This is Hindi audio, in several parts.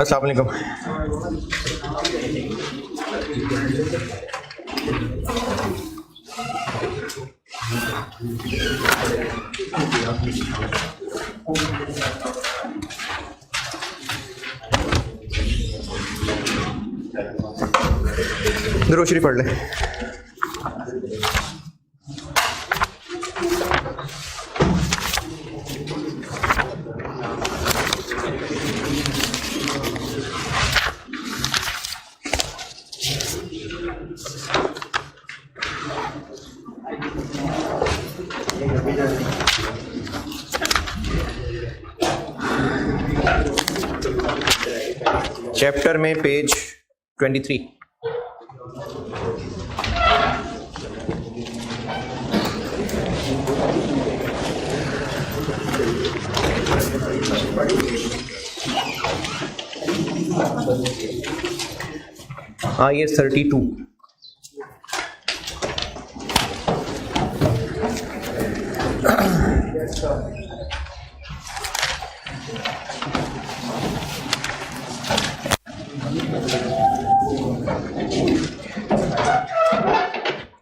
अस्सलाम वालेकुम। दुरूद शरीफ पढ़ लें। चैप्टर में पेज 23। IS 32।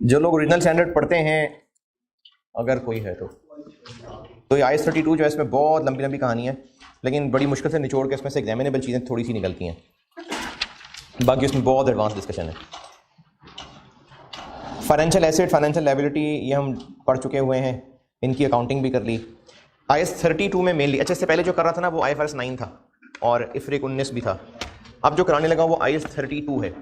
जो लोग ओरिजिनल स्टैंडर्ड पढ़ते हैं, अगर कोई है तो ये IS 32 जो है इसमें बहुत लंबी लंबी कहानी है, लेकिन बड़ी मुश्किल से निचोड़ के इसमें से एग्जामिनेबल चीज़ें थोड़ी सी निकलती हैं। बाकी उसमें बहुत एडवांस डिस्कशन है। फाइनेंशियल एसेट, फाइनेंशियल लायबिलिटी ये हम पढ़ चुके हुए हैं, इनकी अकाउंटिंग भी कर ली। IS 32 में मेनली, अच्छा इससे पहले जो कर रहा था ना वो IFRS 9 था और IFRIC 19 भी था। अब जो कराने लगा वो IS 32 है।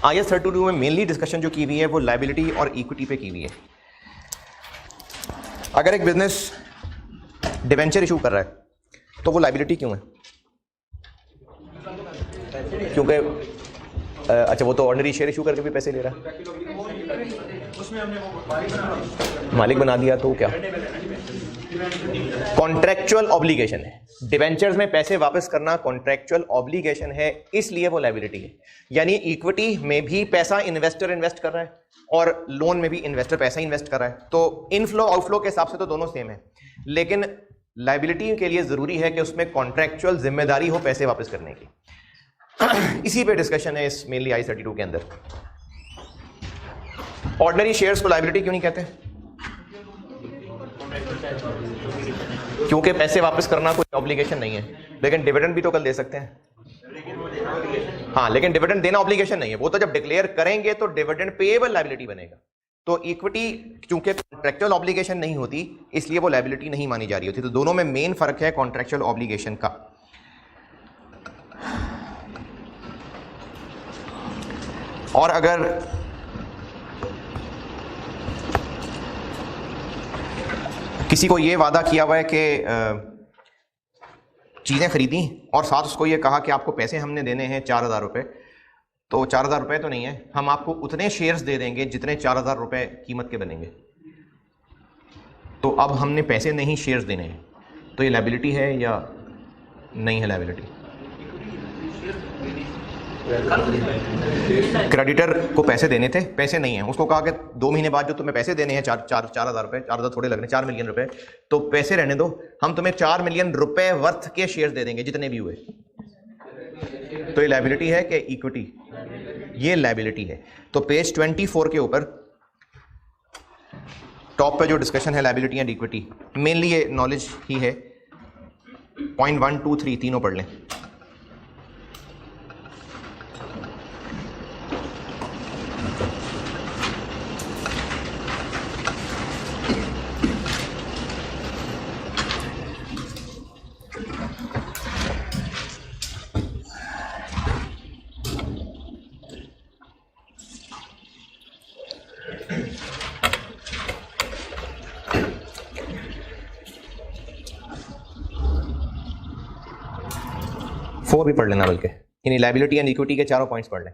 IS 32 में मेनली डिस्कशन जो की हुई है वो लायबिलिटी और इक्विटी पे की हुई है। अगर एक बिजनेस डिवेंचर इशू कर रहा है तो वो लायबिलिटी क्यों है? क्योंकि अच्छा वो तो ऑर्डिनरी शेयर इशू करके भी पैसे ले रहा है, मालिक बना दिया, तो क्या कॉन्ट्रैक्चुअल ऑब्लिगेशन है। डिवेंचर्स में पैसे वापस करना कॉन्ट्रैक्चुअल ऑब्लिगेशन है, इसलिए वो लायबिलिटी है। यानी इक्विटी में भी पैसा इन्वेस्टर इन्वेस्ट कर रहा है और लोन में भी इन्वेस्टर पैसा इन्वेस्ट कर रहा है, तो इनफ्लो आउटफ्लो के हिसाब से तो दोनों सेम है, लेकिन लायबिलिटी के लिए जरूरी है कि उसमें कॉन्ट्रैक्चुअल जिम्मेदारी हो पैसे वापस करने की। इसी पे डिस्कशन है इस मेनली IS 32 के अंदर। ऑर्डिनरी शेयर्स को लायबिलिटी क्यों नहीं कहते? क्योंकि पैसे वापस करना कोई ऑब्लिगेशन नहीं है, लेकिन डिविडेंड भी तो कल दे सकते हैं। हाँ, लेकिन डिविडेंड देना ऑब्लिगेशन नहीं है, वो तो जब डिक्लेयर करेंगे तो डिविडेंड पेएबल लायबिलिटी बनेगा। तो इक्विटी चूंकि कॉन्ट्रैक्चुअल ऑब्लिगेशन नहीं होती, इसलिए वो लायबिलिटी नहीं मानी जा रही होती। तो दोनों में मेन फर्क है कॉन्ट्रैक्चुअल ऑब्लिगेशन का। और अगर किसी को ये वादा किया हुआ है कि चीज़ें खरीदी और साथ उसको ये कहा कि आपको पैसे हमने देने हैं 4,000 रुपये, तो 4,000 रुपये तो नहीं है, हम आपको उतने शेयर्स दे देंगे जितने 4,000 रुपये कीमत के बनेंगे। तो अब हमने पैसे नहीं शेयर्स देने हैं, तो ये लायबिलिटी है या नहीं है लायबिलिटी? क्रेडिटर को पैसे देने थे, पैसे नहीं है, उसको कहा कि 2 महीने बाद जो तुम्हें पैसे देने हैं 4,000 रुपये, 4,000 थोड़े लगने, 4 मिलियन रुपए, तो पैसे रहने दो, हम तुम्हें 4 मिलियन रुपए वर्थ के शेयर्स दे देंगे जितने भी हुए। तो ये लायबिलिटी है कि इक्विटी? ये लायबिलिटी है। तो पेज 24 के ऊपर टॉप पे जो डिस्कशन है लायबिलिटी एंड इक्विटी, मेनली ये नॉलेज ही है। पॉइंट 1, 2, 3 तीनों पढ़ लें। फोर भी पढ़ लेना, बल्कि यानी लायबिलिटी एंड इक्विटी के चारों पॉइंट्स पढ़ लें।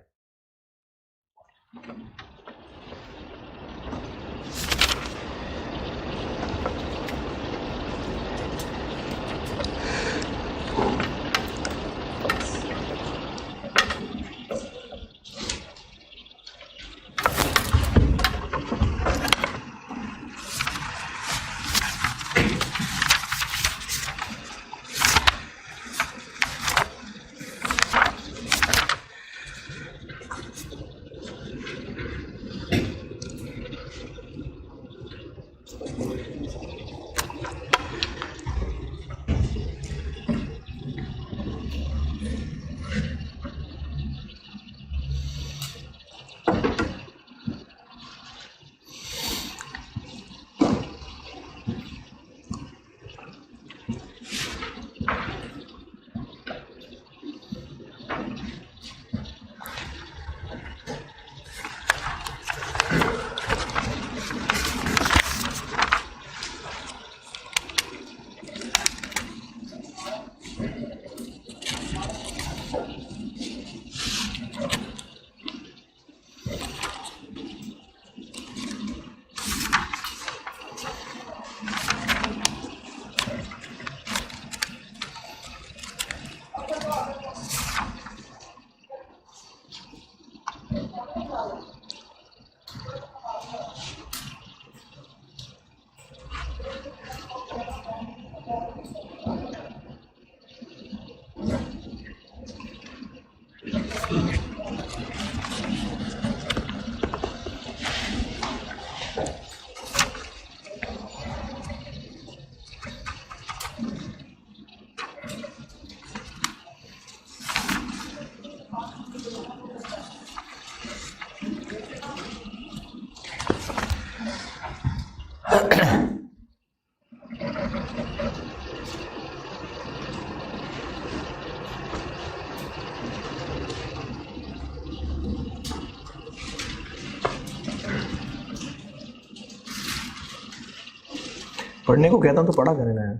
पढ़ने को कहता हूं तो पढ़ा करना है।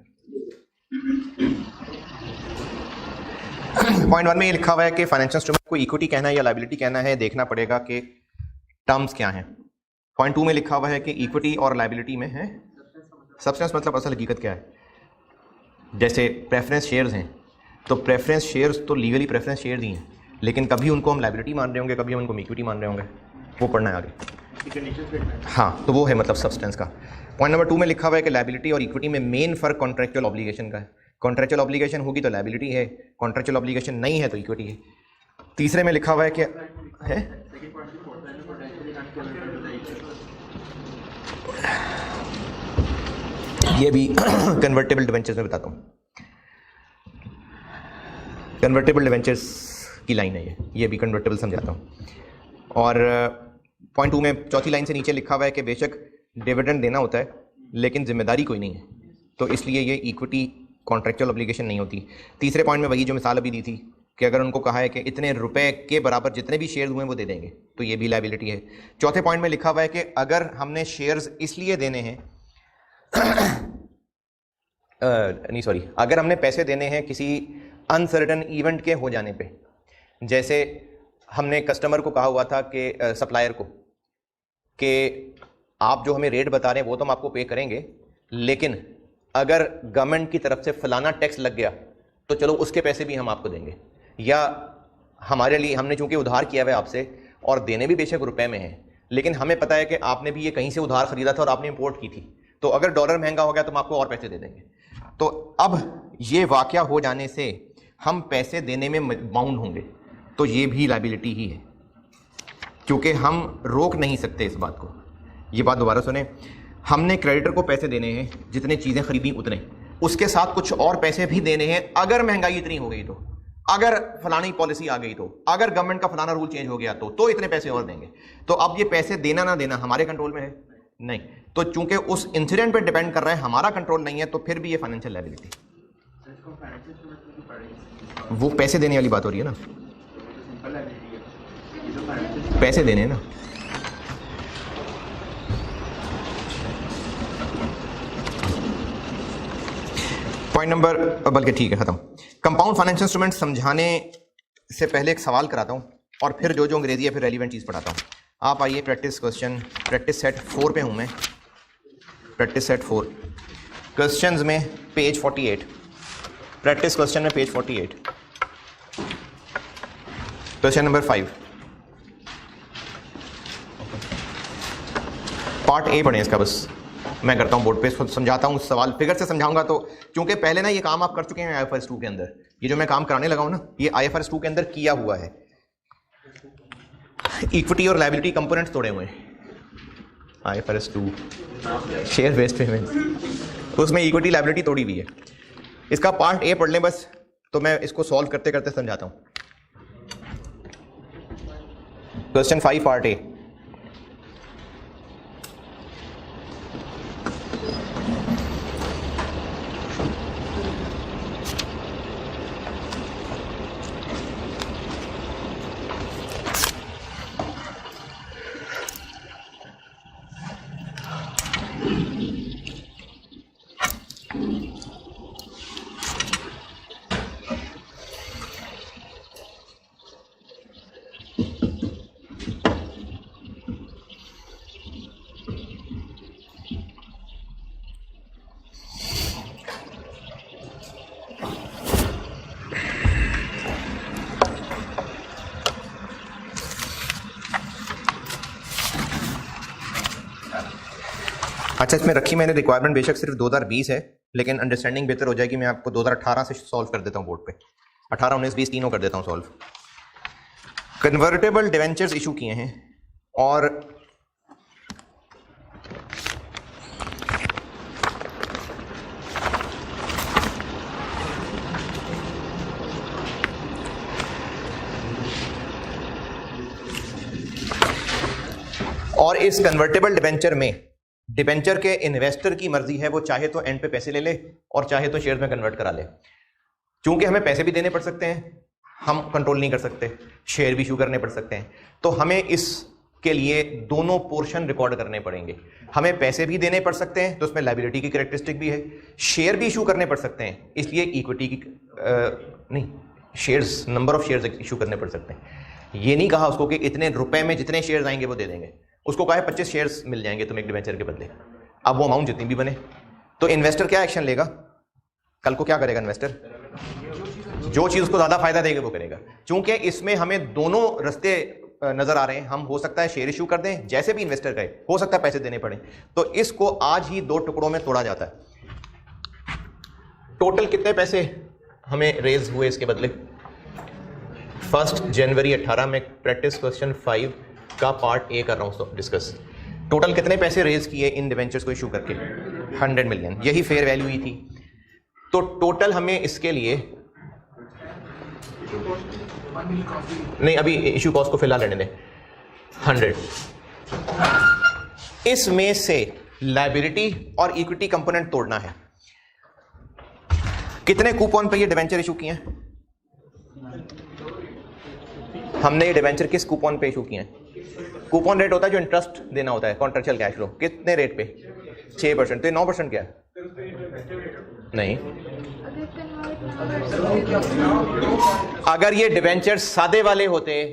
पॉइंट 1 में ये लिखा हुआ है कि फाइनेंशियल इंस्ट्रूमेंट को इक्विटी कहना है या लायबिलिटी कहना है, देखना पड़ेगा कि टर्म्स क्या हैं। पॉइंट 2 में लिखा हुआ है कि इक्विटी और लायबिलिटी में है सब्सटेंस, मतलब असल हकीकत क्या है। जैसे प्रेफरेंस शेयर्स हैं, तो प्रेफरेंस शेयर्स तो लीगली प्रेफरेंस शेयर्स ही हैं, लेकिन कभी उनको हम लायबिलिटी मान रहे होंगे, कभी हम उनको इक्विटी मान रहे होंगे, वो पढ़ना है आगे। हाँ, तो वो है मतलब सब्सटेंस का। पॉइंट नंबर 2 में लिखा हुआ है कि लायबिलिटी और इक्विटी में मेन फर्क कॉन्ट्रैक्चुअल ऑब्लिगेशन का है। कॉन्ट्रैक्चुअल ऑब्लिगेशन होगी तो लायबिलिटी है, कॉन्ट्रैक्चुअल ऑब्लिगेशन नहीं है तो इक्विटी है। तीसरे में लिखा हुआ है कि है ये भी कन्वर्टेबल डिवेंचर्स में बताता हूँ। कन्वर्टेबल डिवेंचर्स की लाइन है ये भी कन्वर्टेबल समझाता हूँ। और पॉइंट 2 में चौथी लाइन से नीचे लिखा हुआ है कि बेशक डिविडेंड देना होता है लेकिन जिम्मेदारी कोई नहीं है, तो इसलिए ये इक्विटी कॉन्ट्रैक्चुअल ऑब्लिगेशन नहीं होती। तीसरे पॉइंट में वही जो मिसाल अभी दी थी कि अगर उनको कहा है कि इतने रुपए के बराबर जितने भी शेयर्स हुए वो दे देंगे, तो ये भी लायबिलिटी है। चौथे पॉइंट में लिखा हुआ है कि अगर हमने शेयर्स इसलिए देने हैं अगर हमने पैसे देने हैं किसी अनसर्टन इवेंट के हो जाने पे, जैसे हमने कस्टमर को कहा हुआ था कि सप्लायर को कि आप जो हमें रेट बता रहे हैं वो तो हम आपको पे करेंगे, लेकिन अगर गवर्नमेंट की तरफ से फलाना टैक्स लग गया तो चलो उसके पैसे भी हम आपको देंगे। या हमारे लिए हमने चूंकि उधार किया हुआ है आपसे और देने भी बेशक रुपए में है, लेकिन हमें पता है कि आपने भी ये कहीं से उधार खरीदा था और आपने इंपोर्ट की थी, तो अगर डॉलर महंगा हो गया तो हम आपको और पैसे दे देंगे। तो अब ये वाकया हो जाने से हम पैसे देने में बाउंड होंगे, तो ये भी लायबिलिटी ही है, क्योंकि हम रोक नहीं सकते इस बात को। ये बात दोबारा सुने, हमने क्रेडिटर को पैसे देने हैं जितने चीज़ें खरीदी उतने, उसके साथ कुछ और पैसे भी देने हैं अगर महंगाई इतनी हो गई तो, अगर फलानी पॉलिसी आ गई तो, अगर गवर्नमेंट का फलाना रूल चेंज हो गया तो इतने पैसे और देंगे। तो अब ये पैसे देना ना देना हमारे कंट्रोल में है नहीं, तो चूंकि उस इंसिडेंट पे डिपेंड कर रहा है, हमारा कंट्रोल नहीं है, तो फिर भी ये फाइनेंशियल लायबिलिटी। वो पैसे देने वाली बात हो रही है ना, पैसे देने ना। पॉइंट नंबर, बल्कि ठीक है खत्म। कंपाउंड फाइनेंशियल इंस्ट्रूमेंट समझाने से पहले एक सवाल कराता हूं और फिर जो अंग्रेजी है फिर रेलिवेंट चीज़ पढ़ाता हूं। आप आइए प्रैक्टिस क्वेश्चन, प्रैक्टिस सेट 4 पे हूं मैं, प्रैक्टिस सेट 4 क्वेश्चंस में पेज 48, प्रैक्टिस क्वेश्चन में page 48, question number 5, part A पढ़ें इसका। बस मैं करता हूं बोर्ड पे, समझाता हूं, सवाल फिगर से समझाऊंगा। तो क्योंकि पहले ना ये काम आप कर चुके हैं IFRS 2 के अंदर, ये जो मैं काम कराने लगा हूं ना ये IFRS 2 के अंदर किया हुआ है। इक्विटी और लायबिलिटी कंपोनेंट्स तोड़े हुए हैं IFRS 2 शेयर बेस्ड पेमेंट, उसमें इक्विटी लायबिलिटी तोड़ी हुई है। इसका पार्ट ए पढ़ लें बस, तो मैं इसको सॉल्व करते करते समझाता हूं। क्वेश्चन 5 पार्ट ए, अच्छा इसमें रखी मैंने रिक्वायरमेंट बेशक सिर्फ 2020 है, लेकिन अंडरस्टैंडिंग बेहतर हो जाएगी। मैं आपको 2018 से सॉल्व कर देता हूँ बोर्ड पे, 18, 19, 20 तीनों कर देता हूँ सॉल्व। कन्वर्टेबल डिवेंचर्स इशू किए हैं और और इस कन्वर्टेबल डिबेंचर में डिबेंचर के इन्वेस्टर की मर्जी है, वो चाहे तो एंड पे पैसे ले ले और चाहे तो शेयर में कन्वर्ट करा ले। चूंकि हमें पैसे भी देने पड़ सकते हैं, हम कंट्रोल नहीं कर सकते, शेयर भी इशू करने पड़ सकते हैं, तो हमें इसके लिए दोनों पोर्शन रिकॉर्ड करने पड़ेंगे। हमें पैसे भी देने पड़ सकते हैं तो उसमें लायबिलिटी की कैरेक्टरिस्टिक भी है, शेयर भी इशू करने पड़ सकते हैं, इसलिए इक्विटी की नहीं, shares, number of shares issue करने पड़ सकते हैं। ये नहीं कहा उसको कि इतने रुपए में जितने शेयर्स आएंगे वो दे देंगे, उसको कहा है 25 शेयर्स मिल जाएंगे तुम्हें एक डिबेंचर के बदले। अब वो अमाउंट जितनी भी बने, तो इन्वेस्टर क्या एक्शन लेगा, कल को क्या करेगा इन्वेस्टर, जो चीज उसको ज्यादा फायदा देगी वो करेगा। चूंकि इसमें हमें दोनों रास्ते नजर आ रहे हैं, हम हो सकता है शेयर इशू कर दें, जैसे भी इन्वेस्टर कहे, हो सकता है पैसे देने पड़े, तो इसको आज ही 2 टुकड़ों में तोड़ा जाता है। टोटल कितने पैसे हमें रेज हुए इसके बदले? 1 जनवरी 18 में प्रैक्टिस क्वेश्चन 5 का पार्ट ए कर रहा हूं डिस्कस। टोटल कितने पैसे रेज किए इन डिबेंचर्स को इशू करके? 100 मिलियन, यही फेयर वैल्यू ही थी। तो टोटल हमें इसके लिए नहीं, अभी इशू कॉस्ट को फिलहाल रहने दें, 100। इसमें से लायबिलिटी और इक्विटी कंपोनेंट तोड़ना है। कितने कूपन पे ये डिबेंचर इशू किए हैं? हमने ये डिबेंचर किस कूपन पे इशू किए हैं? कूपन रेट होता है जो इंटरेस्ट देना होता है, कॉन्ट्रेक्चुअल कैश फ्लो। कितने रेट पे? 6%। तो ये 9% क्या है? नहीं, अगर ये डिबेंचर सादे वाले होते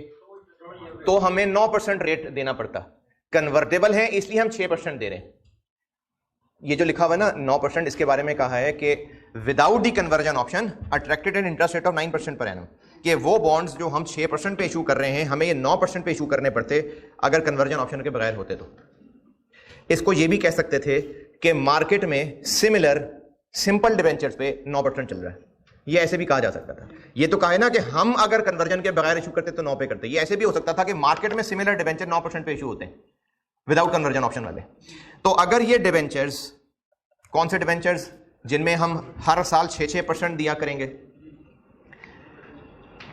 तो हमें 9% रेट देना पड़ता। कन्वर्टेबल है इसलिए हम 6% दे रहे हैं। ये जो लिखा हुआ है ना 9%, इसके बारे में कहा है कि without the conversion option attracted an interest rate of 9% per annum, कि वो बॉन्ड्स जो हम 6% पे इशू कर रहे हैं हमें ये 9% पे इशू करने पड़ते अगर कन्वर्जन ऑप्शन के बगैर होते। तो इसको ये भी कह सकते थे कि मार्केट में सिमिलर सिंपल डिबेंचर्स पे 9% चल रहा है, ये ऐसे भी कहा जा सकता था। ये तो कहा है ना कि हम अगर कन्वर्जन के बगैर इशू करते तो 9 पे करते। ये ऐसे भी हो सकता था कि मार्केट में सिमिलर डिबेंचर 9% पे इशू होते हैं विदाउट कन्वर्जन ऑप्शन वाले। तो अगर ये डिबेंचर्स, कौन से डिबेंचर्स? जिनमें हम हर साल 6% दिया करेंगे,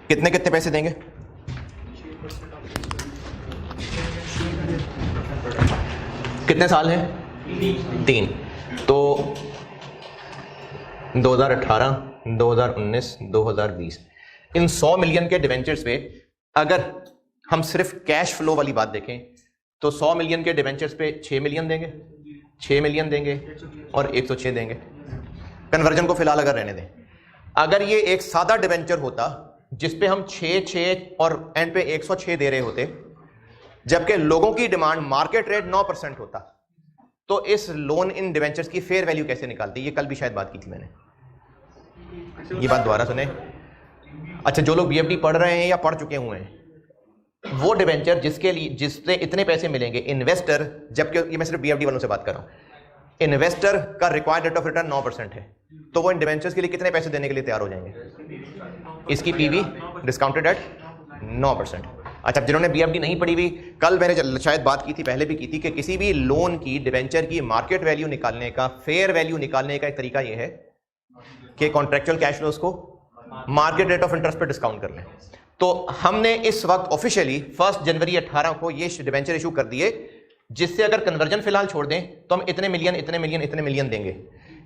कितने कितने पैसे देंगे? कितने साल हैं? 3। तो 2018, 2019, 2020, इन 100 मिलियन के डिबेंचर्स पे अगर हम सिर्फ कैश फ्लो वाली बात देखें तो 100 मिलियन के डिबेंचर्स पे 6 मिलियन देंगे, 6 मिलियन देंगे और 106 देंगे। कन्वर्जन को फिलहाल अगर रहने दें, अगर ये एक सादा डिबेंचर होता जिसपे हम 6 और एंड पे 106 दे रहे होते, जबकि लोगों की डिमांड मार्केट रेट 9% होता, तो इस लोन इन डिबेंचर्स की फेयर वैल्यू कैसे निकालती? ये कल भी शायद बात की थी मैंने, ये बात दोबारा सुने। अच्छा, जो लोग बीएफडी पढ़ रहे हैं या पढ़ चुके हुए हैं, वो डिबेंचर जिसके लिए जिससे इतने पैसे मिलेंगे इन्वेस्टर, जबकि ये मैं सिर्फ बीएफडी वालों से बात कर रहा हूं, इन्वेस्टर का रिक्वायर्ड रेट ऑफ रिटर्न 9% है, तो वो इन डिबेंचर्स के लिए कितने पैसे देने के लिए तैयार हो जाएंगे? इसकी पीवी डिस्काउंटेड एट 9%। अच्छा, जिन्होंने बीएफडी नहीं पढ़ी हुई, कल मैंने शायद बात की थी, पहले भी की थी, कि किसी भी लोन की डिबेंचर की मार्केट वैल्यू निकालने का, फेयर वैल्यू निकालने का एक तरीका यह है कि कॉन्ट्रेक्चुअल कैश फ्लोस को मार्केट रेट ऑफ इंटरेस्ट पर डिस्काउंट कर लें। तो हमने इस वक्त ऑफिशियली 1 जनवरी 18 को ये डिबेंचर इशू कर दिए, जिससे अगर कन्वर्जन फिलहाल छोड़ दें तो हम इतने मिलियन इतने मिलियन इतने मिलियन देंगे।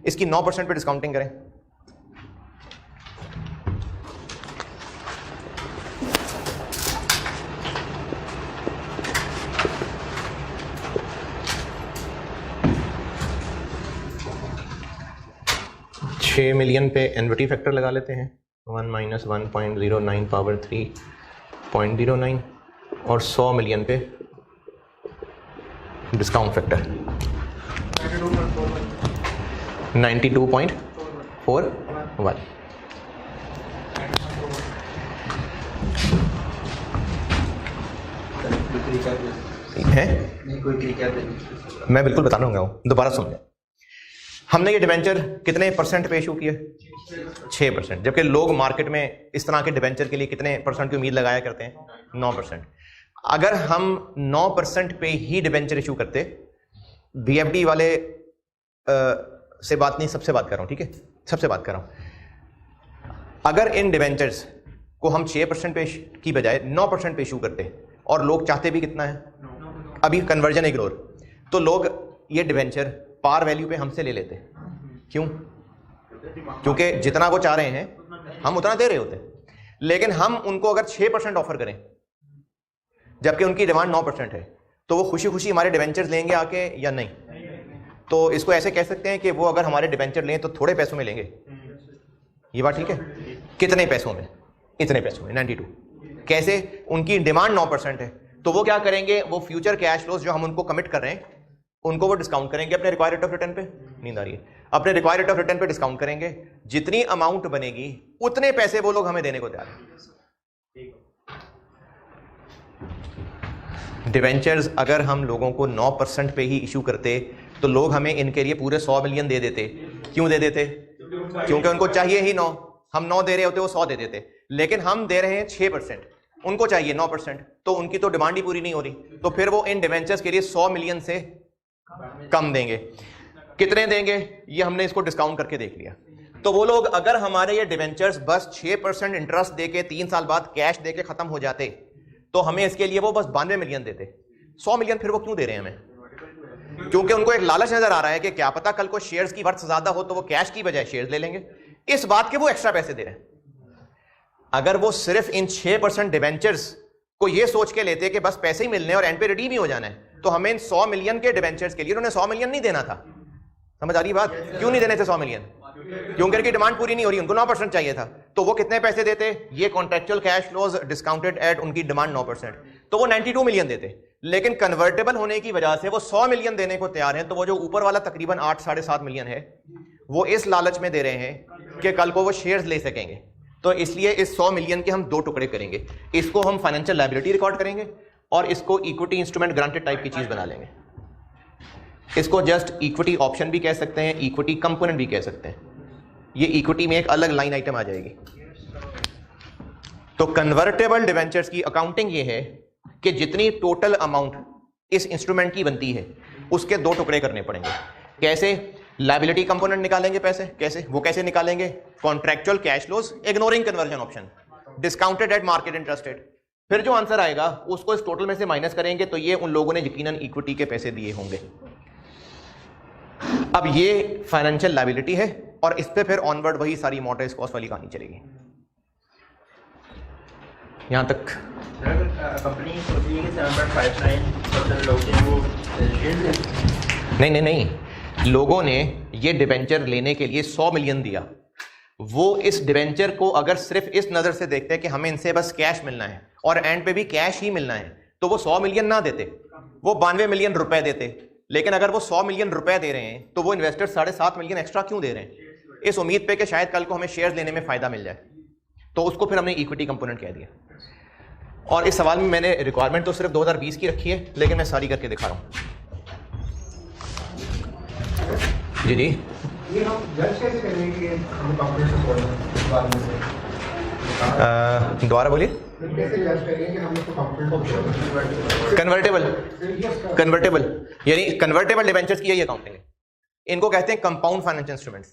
इसकी 9% पे डिस्काउंटिंग करें, $6 मिलियन पे एन्युटी फैक्टर लगा लेते हैं, 1 - 1.09 पावर 3.09, और 100 मिलियन पे डिस्काउंट फैक्टर 92.41 है। मैं बिल्कुल बताना होगा, दोबारा सुन लें। हमने ये डिबेंचर कितने परसेंट पे इशू किए? 6%, जबकि लोग मार्केट में इस तरह के डिबेंचर के लिए कितने परसेंट की उम्मीद लगाया करते हैं? 9%। अगर हम 9% पे ही डिबेंचर इशू करते, बीएफडी वाले से बात नहीं, सबसे बात कर रहा हूं, ठीक है, सबसे बात कर रहा हूं। अगर इन डिबेंचर्स को हम 6% पे की बजाय 9% पे इशू करते, और लोग चाहते भी कितना है? अभी कन्वर्जन इग्नोर, तो लोग ये डिवेंचर पार वैल्यू पे हमसे ले लेते। क्यों? क्योंकि जितना वो चाह रहे हैं हम उतना दे रहे होते, लेकिन हम उनको अगर 6% ऑफर करें जबकि उनकी डिमांड 9% है, तो वो खुशी खुशी हमारे डिवेंचर्स लेंगे आके या नहीं? तो इसको ऐसे कह सकते हैं कि वो अगर हमारे डिवेंचर लें तो थोड़े पैसों में लेंगे। ये बात ठीक है? कितने पैसों में? इतने पैसों में, 92। कैसे? उनकी डिमांड 9% है, तो वो क्या करेंगे, वो फ्यूचर कैश फ्लोज जो हम उनको कमिट कर रहे हैं उनको वो डिस्काउंट करेंगे अपने रिक्वायर्ड रेट ऑफ रिटर्न पे। नींद आ रही है? अपने रिक्वायर्ड रेट ऑफ रिटर्न पे डिस्काउंट करेंगे, जितनी अमाउंट बनेगी उतने पैसे वो लोग हमें देने को तैयार हैं। डिवेंचर्स अगर हम लोगों को 9% पे ही इशू करते तो लोग हमें इनके लिए पूरे 100 मिलियन दे देते। क्यों दे देते? क्योंकि उनको चाहिए ही 9, हम 9 दे रहे होते, वो 100 दे देते। लेकिन हम दे रहे हैं 6%, उनको चाहिए 9%, तो उनकी तो डिमांड ही पूरी नहीं हो रही, तो फिर वो इन डिवेंचर्स के लिए 100 मिलियन से कम देंगे। कितने देंगे ये हमने इसको डिस्काउंट करके देख लिया। तो वो लोग अगर हमारे ये डिवेंचर्स बस 6% इंटरेस्ट देके 3 साल बाद कैश देके खत्म हो जाते तो हमें इसके लिए वो बस 92 मिलियन देते। 100 मिलियन फिर वो क्यों दे रहे हैं हमें? क्योंकि उनको एक लालच नजर आ रहा है कि क्या पता कल को शेयर्स की वर्थ ज्यादा हो तो वो कैश की बजाय शेयर्स ले लेंगे, इस बात के वो एक्स्ट्रा पैसे दे रहे हैं। अगर वो सिर्फ इन 6% डिवेंचर्स को ये सोच के लेते कि बस पैसे ही मिलने और एंड पे रिडीम ही हो जाना है, तो हमें इन 100 मिलियन के डिवेंचर्स के लिए उन्होंने 100 मिलियन नहीं देना था। समझ आ रही बात? क्यों नहीं देने थे 100 मिलियन? क्योंकि उनकी डिमांड पूरी नहीं हो रही, उनको 9% चाहिए था। तो वो कितने पैसे देते? ये contractual cash flows discounted eight उनकी डिमांड 9%, तो वो 92 मिलियन देते। लेकिन कन्वर्टेबल होने की वजह से वो 100 मिलियन देने को तैयार हैं, तो वो जो ऊपर वाला तकरीबन 8 साढ़े 7 मिलियन है वो इस लालच में दे रहे हैं कि कल को वो शेयर्स ले सकेंगे। तो इसलिए इस 100 मिलियन के हम 2 टुकड़े करेंगे, इसको हम फाइनेंशियल लायबिलिटी रिकॉर्ड करेंगे और इसको इक्विटी इंस्ट्रूमेंट ग्रांटेड टाइप की चीज बना लेंगे। इसको जस्ट इक्विटी ऑप्शन भी कह सकते हैं, इक्विटी कंपोनेंट भी कह सकते हैं। ये इक्विटी में एक अलग लाइन आइटम आ जाएगी। तो कन्वर्टेबल डिवेंचर्स की अकाउंटिंग ये है कि जितनी टोटल अमाउंट इस इंस्ट्रूमेंट की बनती है उसके 2 टुकड़े करने पड़ेंगे। कैसे? लायबिलिटी कंपोनेंट निकालेंगे पैसे। कैसे? वो कैसे निकालेंगे? Contractual cash flows ignoring conversion option, discounted eight market interest rate. फिर जो आंसर आएगा उसको इस टोटल में से माइनस करेंगे, तो ये उन लोगों ने यकीनन इक्विटी के पैसे दिए होंगे। अब ये फाइनेंशियल लायबिलिटी है और इस पे फिर ऑनवर्ड वही सारी अमॉर्टाइज्ड कॉस्ट वाली कहानी चलेगी। यहां तक कंपनी सोच रही है कि 7.59% लोग हैं वो नहीं, लोगों ने ये डिवेंचर लेने के लिए 100 मिलियन दिया। वो इस डिवेंचर को अगर सिर्फ इस नजर से देखते हैं कि हमें इनसे बस कैश मिलना है और एंड पे भी कैश ही मिलना है, तो वो 100 मिलियन ना देते, वो 92 मिलियन रुपए देते। लेकिन अगर वो 100 मिलियन रुपए दे रहे हैं तो वो इन्वेस्टर्स 7.5 मिलियन एक्स्ट्रा क्यों दे रहे हैं? इस उम्मीद पे कि शायद कल को हमें शेयर्स लेने में फायदा मिल जाए। तो उसको फिर हमने इक्विटी कंपोनेंट कह दिया। और इस सवाल में मैंने रिक्वायरमेंट तो सिर्फ 2020 की रखी है, लेकिन मैं सारी करके दिखा रहा हूँ। जी ये हम जज कैसे करेंगे कि हम कंपनी से बाद में से दोबारा बोलिए। कैसे जज करेंगे कि हम इसको कंपनी को कन्वर्टेबल यानी कन्वर्टेबल डिवेंचर्स की यही अकाउंटिंग है। इनको कहते हैं कंपाउंड फाइनेंशियल इंस्ट्रूमेंट्स।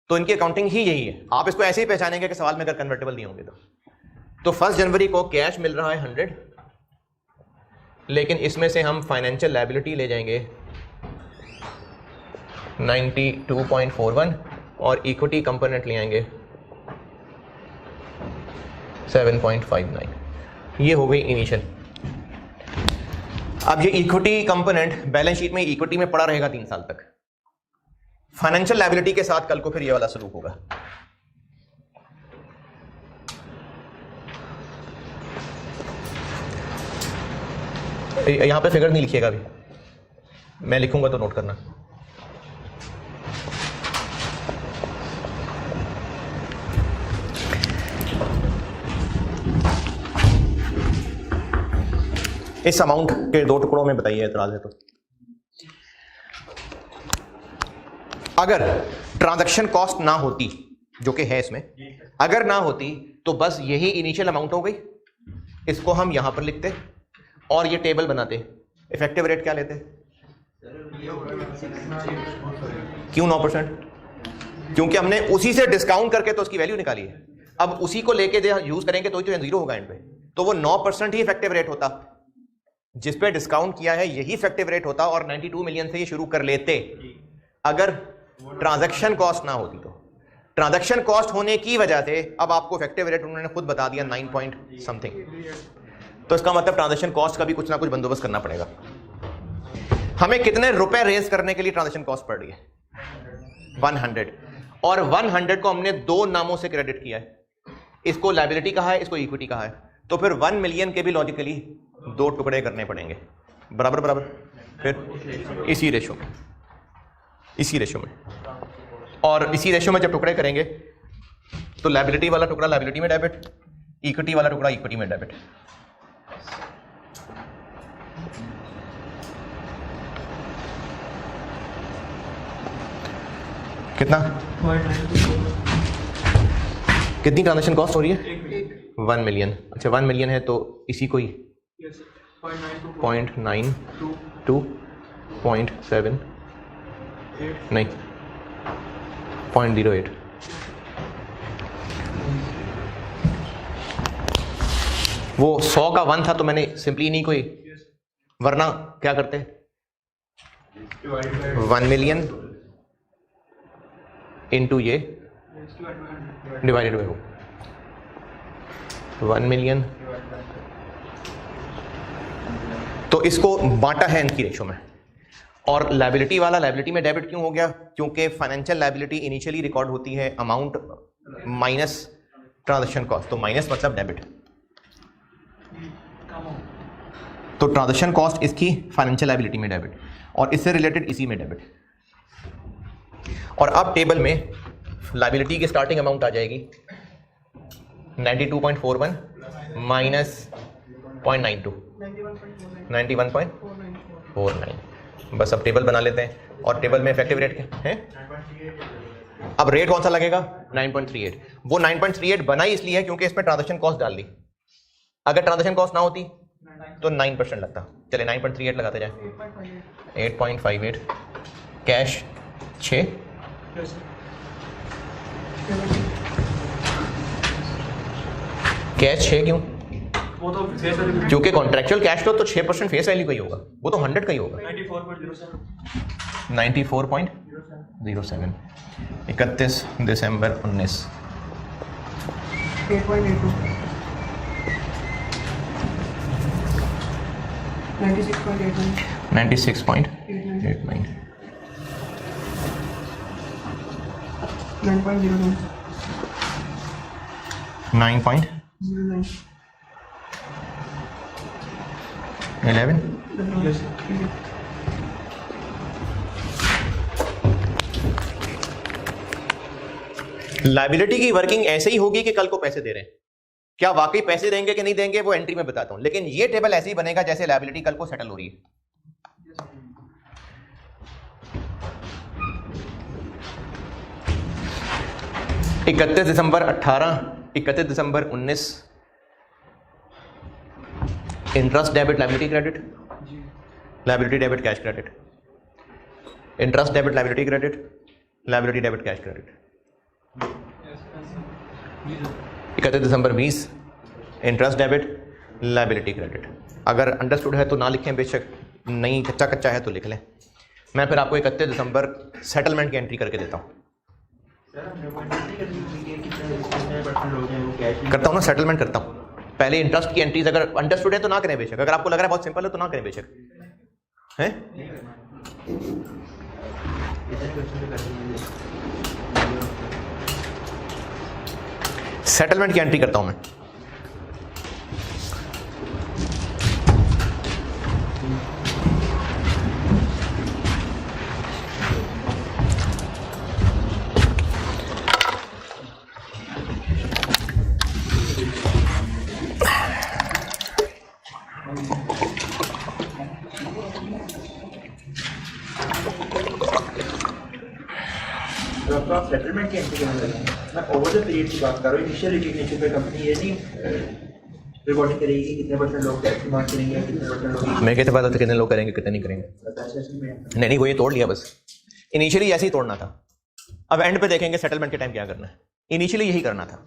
तो इनकी अकाउंटिंग ही यही है। आप इसको ऐसे ही पहचानेंगे कि सवाल में अगर कन्वर्टेबल नहीं होंगे तो 1 जनवरी को कैश मिल रहा है 100, लेकिन इसमें से हम फाइनेंशियल लायबिलिटी ले जाएंगे 92.41 और इक्विटी कंपोनेंट ले आएंगे 7.59। ये हो गई इनिशियल। अब ये इक्विटी कंपोनेंट बैलेंस शीट में इक्विटी में पड़ा रहेगा 3 साल तक। फाइनेंशियल लायबिलिटी के साथ कल को फिर ये वाला सलूक होगा। यहां पे फिगर नहीं लिखिएगा अभी, मैं लिखूंगा तो नोट करना। इस अमाउंट के 2 टुकड़ों में बताइए एतराज है तो। अगर ट्रांजैक्शन कॉस्ट ना होती, जो कि है इसमें, अगर ना होती तो बस यही इनिशियल अमाउंट हो गई। इसको हम यहां पर लिखते और ये टेबल बनाते। इफेक्टिव रेट क्या लेते? क्यों 9%? क्योंकि हमने उसी से डिस्काउंट करके तो उसकी वैल्यू निकाली है। अब उसी को लेके यूज करेंगे तो ही तो 0 होगा एंड पे, तो वो 9% ही इफेक्टिव रेट होता जिस पे डिस्काउंट किया है यही इफेक्टिव रेट होता और 92 मिलियन से ये शुरू कर लेते अगर ट्रांजैक्शन कॉस्ट ना होती। तो ट्रांजैक्शन कॉस्ट होने की वजह से अब आपको इफेक्टिव रेट उन्होंने खुद बता दिया 9 पॉइंट समथिंग। तो इसका मतलब ट्रांजैक्शन कॉस्ट का भी कुछ ना कुछ बंदोबस्त करना पड़ेगा। हमें कितने रुपए रेज करने के लिए ट्रांजैक्शन कॉस्ट पड़ रही है? 100, और 100 को हमने दो नामों से क्रेडिट किया है, इसको लायबिलिटी कहा है, इसको इक्विटी कहा है। तो फिर 1 मिलियन के भी लॉजिकली दो टुकड़े करने पड़ेंगे, बराबर बराबर, फिर इसी रेशो में, इसी रेशो में, और इसी रेशो में जब टुकड़े करेंगे तो लायबिलिटी वाला टुकड़ा लायबिलिटी में डेबिट, इक्विटी वाला टुकड़ा इक्विटी में डेबिट। कितना, कितनी ट्रांजैक्शन कॉस्ट हो रही है? 1 मिलियन। अच्छा 1 मिलियन है तो इसी को ही 0.92, 0.7 नहीं 0.08। वो 100 का 1 था तो मैंने सिंपली नहीं कोई, वरना क्या करते 1 मिलियन इनटू ये डिवाइडेड बाय 1 मिलियन, तो इसको बांटा है इनकी रेशो में। और लायबिलिटी वाला लायबिलिटी में डेबिट क्यों हो गया? क्योंकि फाइनेंशियल लायबिलिटी इनिशियली रिकॉर्ड होती है अमाउंट माइनस ट्रांजैक्शन कॉस्ट, तो माइनस मतलब डेबिट, तो ट्रांजैक्शन कॉस्ट इसकी फाइनेंशियल लायबिलिटी में डेबिट और इससे रिलेटेड इसी में डेबिट। और अब टेबल में लायबिलिटी की स्टार्टिंग अमाउंट आ जाएगी 92.41 माइनस 0.92, 91.49। बस अब टेबल बना लेते हैं और टेबल में इफेक्टिव रेट क्या है? अब रेट कौन सा लगेगा? 9.38। वो 9.38 बना ही इसलिए है क्योंकि इसमें ट्रांजैक्शन कॉस्ट डाल दी। अगर ट्रांजैक्शन कॉस्ट ना होती तो 9% लगता। चले 9.38 लगाते जाए, 8.58, कैश 6, कैश 6 क्यों? वो तो फेस वैल्यू, क्योंकि कॉन्ट्रेक्चुअल कैश फ्लो तो 6% फेस वैल्यू का ही होगा, वो तो 100 का ही होगा। 94.07 31 दिसंबर 19 8.82 96.89 96.89 9.09 9.11 लायबिलिटी की वर्किंग ऐसे ही होगी कि कल को पैसे दे रहे हैं, क्या वाकई पैसे देंगे कि नहीं देंगे वो एंट्री में बताता हूं, लेकिन ये टेबल ऐसे ही बनेगा जैसे लायबिलिटी कल को सेटल हो रही है। इकतीस दिसंबर 18, 31 दिसंबर 19 interest debit liability credit, liability debit cash credit, interest debit liability credit, liability debit cash credit. 31 दिसंबर 20 इंटरेस्ट डेबिट लायबिलिटी क्रेडिट। अगर अंडरस्टूड है तो ना लिखें, बेशक नहीं कच्चा कच्चा है तो लिख लें। मैं फिर आपको 31 दिसंबर सेटलमेंट की एंट्री करके देता हूँ, करता हूँ ना, सेटलमेंट करता हूँ। पहले इंटरेस्ट की एंट्रीज अगर अंडरस्टूड है तो ना करें बेशक, अगर आपको लग रहा है बहुत सिंपल है तो ना करें बेशक, हैं? सेटलमेंट की एंट्री करता हूं मैं। सेटलमेंट की एंट्री करने लगे, मैं ओवर द पीरियड की बात कर रहा हूँ। इनिशियल रिकग्निशन पे कंपनी ये नहीं रिपोर्टिंग करेगी कि कितने परसेंट लोग टैक्स डिमांड करेंगे, कितने परसेंट लोग, मैं कैसे पता था कितने लोग करेंगे कितने नहीं करेंगे? नहीं नहीं, वो ये तोड़ लिया बस, इनिशियली ऐसे ही तोड़ना था। अब एंड पे देखेंगे सेटलमेंट के टाइम क्या करना है, इनिशियली यही करना था।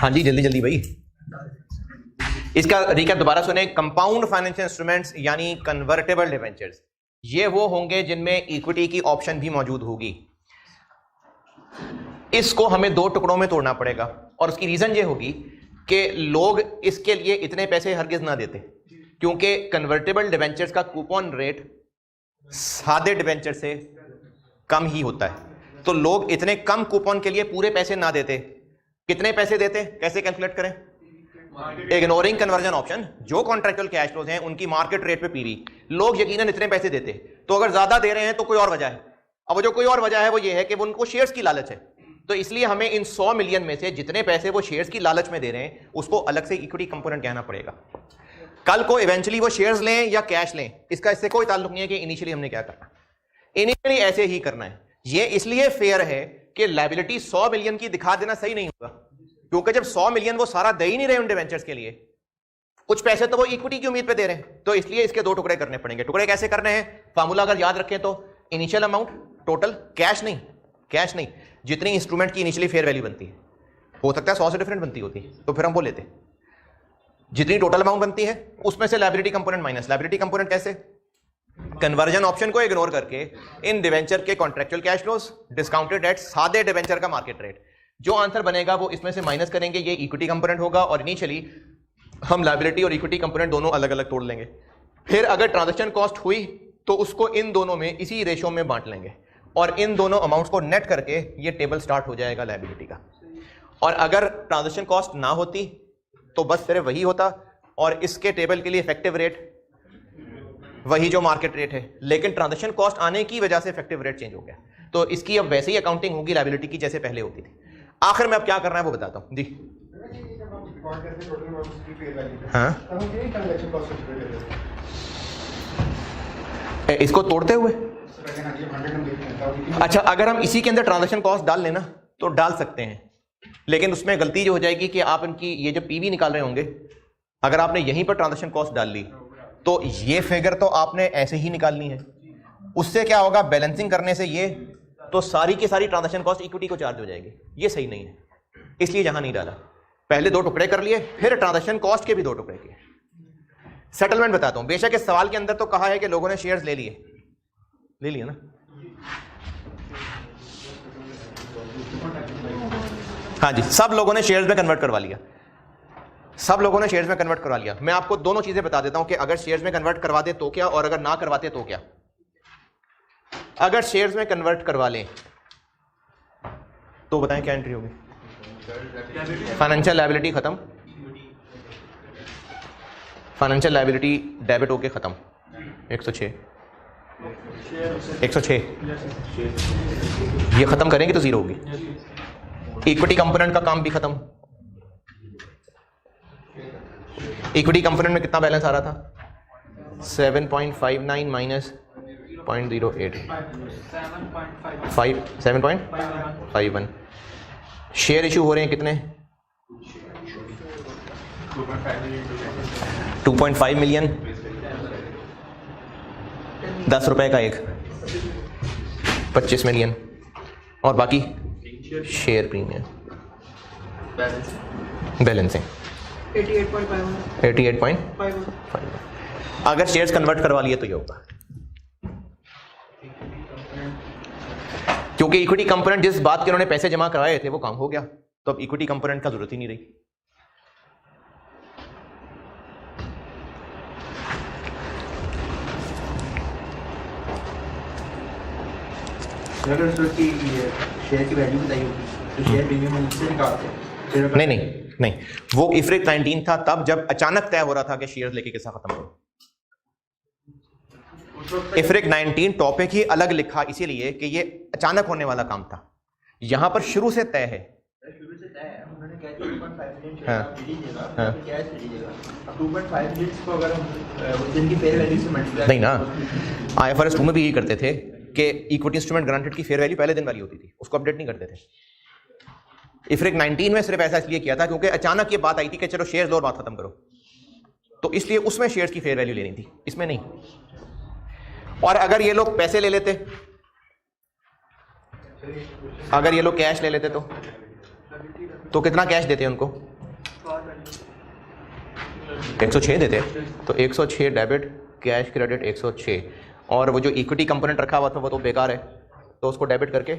हाँ जी, जल्दी जल्दी भाई, इसका रिकैप दोबारा सुने। कंपाउंड फाइनेंशियल इंस्ट्रूमेंट्स यानी कन्वर्टेबल डिबेंचर्स, ये वो होंगे जिनमें इक्विटी की ऑप्शन भी मौजूद होगी। इसको हमें दो टुकड़ों में तोड़ना पड़ेगा और उसकी रीजन ये होगी कि लोग इसके लिए इतने पैसे हरगिज ना देते, क्योंकि कन्वर्टेबल डिबेंचर्स का कूपन रेट सादे डिबेंचर से कम ही होता है। तो लोग इतने कम कूपन के लिए पूरे पैसे ना देते। कितने पैसे देते, कैसे कैलकुलेट करें? इग्नोरिंग कन्वर्जन ऑप्शन, जो कॉन्ट्रैक्चुअल कैश फ्लोज हैं उनकी मार्केट रेट पे पीवी, लोग यकीनन इतने पैसे देते। तो अगर ज्यादा दे रहे हैं तो कोई और वजह है। अब जो कोई और वजह है वो ये है कि वो उनको शेयर्स की लालच है। तो इसलिए हमें इन 100 मिलियन में से जितने पैसे वो शेयर्स की लालच में दे रहे हैं उसको अलग से इक्विटी कंपोनेंट कहना पड़ेगा। कल को इवेंचुअली वो शेयर्स लें या कैश लें, इसका इससे कोई ताल्लुक नहीं है कि इनिशियली हमने क्या करना। इनिशियली ऐसे ही करना है। ये इसलिए फेयर है कि लायबिलिटी 100 मिलियन की दिखा देना सही नहीं होगा, क्योंकि जब 100 मिलियन वो सारा दे ही नहीं रहे उन डिवेंचर्स के लिए, कुछ पैसे तो वो इक्विटी की उम्मीद पे दे रहे हैं। तो इसलिए इसके दो टुकड़े करने पड़ेंगे। टुकड़े कैसे करने हैं? फार्मूला अगर याद रखें तो इनिशियल अमाउंट टोटल, कैश नहीं, जितनी इंस्ट्रूमेंट की इनिशियली फेयर वैल्यू बनती है, हो सकता है 100 से डिफरेंट बनती होती है, तो फिर हम वो लेते हैं। जितनी टोटल अमाउंट बनती है उसमें से liability component minus. Liability component कैसे? कन्वर्जन ऑप्शन को इग्नोर करके इन डिवेंचर के contractual cash flows discounted eight सादे डिवेंचर का मार्केट रेट, जो आंसर बनेगा वो इसमें से माइनस करेंगे, ये इक्विटी कंपोनेंट होगा। और इनिशियली हम लायबिलिटी और इक्विटी कंपोनेंट दोनों अलग अलग तोड़ लेंगे। फिर अगर ट्रांजैक्शन कॉस्ट हुई तो उसको इन दोनों में इसी रेशियो में बांट लेंगे और इन दोनों अमाउंट्स को नेट करके ये टेबल स्टार्ट हो जाएगा लायबिलिटी का। और अगर ट्रांजैक्शन कॉस्ट ना होती तो बस सिर्फ वही होता और इसके टेबल के लिए इफेक्टिव रेट वही जो मार्केट रेट है, लेकिन ट्रांजैक्शन कॉस्ट आने की वजह से इफेक्टिव रेट चेंज हो गया। तो इसकी अब वैसे ही अकाउंटिंग होगी लायबिलिटी की जैसे पहले होती थी। आखिर में अब क्या करना है वो बताता हूं जी। हाँ, इसको तोड़ते हुए, अच्छा अगर हम इसी के अंदर ट्रांजैक्शन कॉस्ट डाल लेना तो डाल सकते हैं, लेकिन उसमें गलती जो हो जाएगी कि आप इनकी ये जो पीवी निकाल रहे होंगे, अगर आपने यहीं पर ट्रांजैक्शन कॉस्ट डाल ली तो ये फिगर तो आपने ऐसे ही निकालनी है। उससे क्या होगा, बैलेंसिंग करने से ये तो सारी की सारी ट्रांजैक्शन कॉस्ट इक्विटी को चार्ज हो जाएगी। ये सही नहीं है, इसलिए यहां नहीं डाला। पहले दो टुकड़े कर लिए, फिर ट्रांजैक्शन कॉस्ट के भी दो टुकड़े किए। सेटलमेंट बताता हूं। बेशक इस सवाल के अंदर तो कहा है कि लोगों ने शेयर्स ले लिए ना। हाँ जी, सब लोगों ने शेयर्स में कन्वर्ट करवा लिया, मैं आपको दोनों चीजें बता देता हूं कि अगर शेयर्स में कन्वर्ट करवा दे तो क्या, और अगर ना करवाते तो क्या। अगर शेयर्स में कन्वर्ट करवा लें तो बताएं क्या एंट्री होगी? फाइनेंशियल लायबिलिटी खत्म, फाइनेंशियल लायबिलिटी डेबिट होके खत्म। 106 ये खत्म करेंगे तो जीरो होगी। इक्विटी कंपोनेंट का काम भी खत्म। इक्विटी कंपोनेंट में कितना बैलेंस आ रहा था? 7.59 माइनस 0.08 7.51। शेयर इशू हो रहे हैं कितने? 2.5 मिलियन, 10 रुपए का एक, 25 मिलियन, और बाकी शेयर प्रीमियम बैलेंसिंग 88.51। अगर शेयर्स कन्वर्ट करवा लिए तो ये होगा, क्योंकि इक्विटी कंपोनेंट जिस बात के उन्होंने पैसे जमा कराए थे वो काम हो गया, तो अब इक्विटी कंपोनेंट का जरूरत ही नहीं रही। अगर उसकी शेयर की वैल्यू बताई होगी तो शेयर प्रीमियम हम उससे निकालते हैं। नहीं, वो इफ्रिक 19 था तब जब अचानक तय हो रहा था कि शेयर लेके किसा खत्म हो। इफ्रिक 19 टॉपिक ही अलग लिखा इसीलिए कि ये अचानक होने वाला काम था, यहां पर शुरू से तय है। उन्होंने कहा 2.5 मिलियन कैश दे दीजिएगा। अब 2.5 मिलियन को अगर हम उस दिन की फेयर वैल्यू से मल्टीप्लाई नहीं ना, IFRS 2 में भी यही करते थे कि इक्विटी इंस्ट्रूमेंट ग्रांटेड की फेयर वैल्यू पहले दिन वाली होती थी, उसको अपडेट नहीं करते थे। इफ्रिक 19 में सिर्फ ऐसा इसलिए किया था क्योंकि अचानक ये बात आई थी कि चलो शेयर्स लो और बात खत्म करो, तो इसलिए उसमें शेयर्स की फेयर वैल्यू लेनी थी, इसमें नहीं। और अगर ये लोग पैसे ले लेते, अगर ये लोग कैश ले लेते तो कितना कैश देते उनको? 106 देते तो 106 डेबिट कैश क्रेडिट 106 और वो जो इक्विटी कंपोनेंट रखा हुआ था वो तो बेकार है, तो उसको डेबिट करके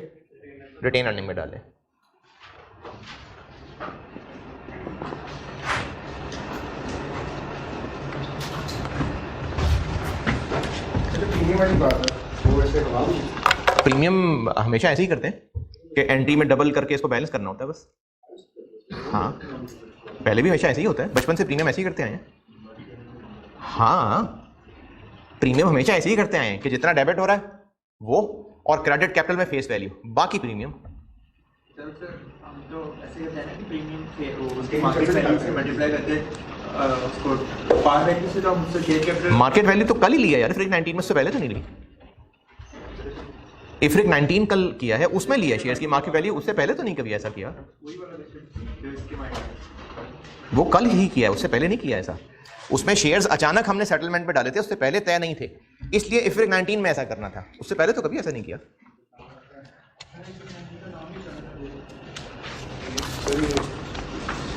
रिटेन अर्निंग में डालें। प्रीमियम वाली बात है वो ऐसे प्रीमियम हमेशा ऐसे ही करते हैं कि एंट्री में डबल करके इसको बैलेंस करना होता है बस। हाँ, पहले भी हमेशा ऐसे ही होता है, बचपन से प्रीमियम ऐसे ही करते आए हैं। हाँ, प्रीमियम हमेशा ऐसे ही करते आए हैं कि जितना डेबिट हो रहा है वो और क्रेडिट कैपिटल में फेस वैल्यू बाकी प्रीमियम। तो ऐसे कहते हैं ना कि प्रीमियम के उसके मार्केट वैल्यू से मल्टीप्लाई करके उसको पार वैल्यू से तो हम उससे शेयर कैपिटल मार्केट वैल्यू तो कल ही लिया यार, इफ्रिक 19 में, उससे पहले तो नहीं ली। इफ्रिक 19 कल किया है, उसमें लिया शेयर्स की मार्केट वैल्यू, उससे पहले तो नहीं कभी ऐसा किया। वही वाला जो इसके माइंड वो कल ही किया है, उससे पहले नहीं किया ऐसा। उसमें शेयर्स अचानक हमने सेटलमेंट में डाले थे, उससे पहले तय नहीं थे, इसलिए इफ्रिक 19 में ऐसा करना था, उससे पहले तो कभी ऐसा नहीं किया।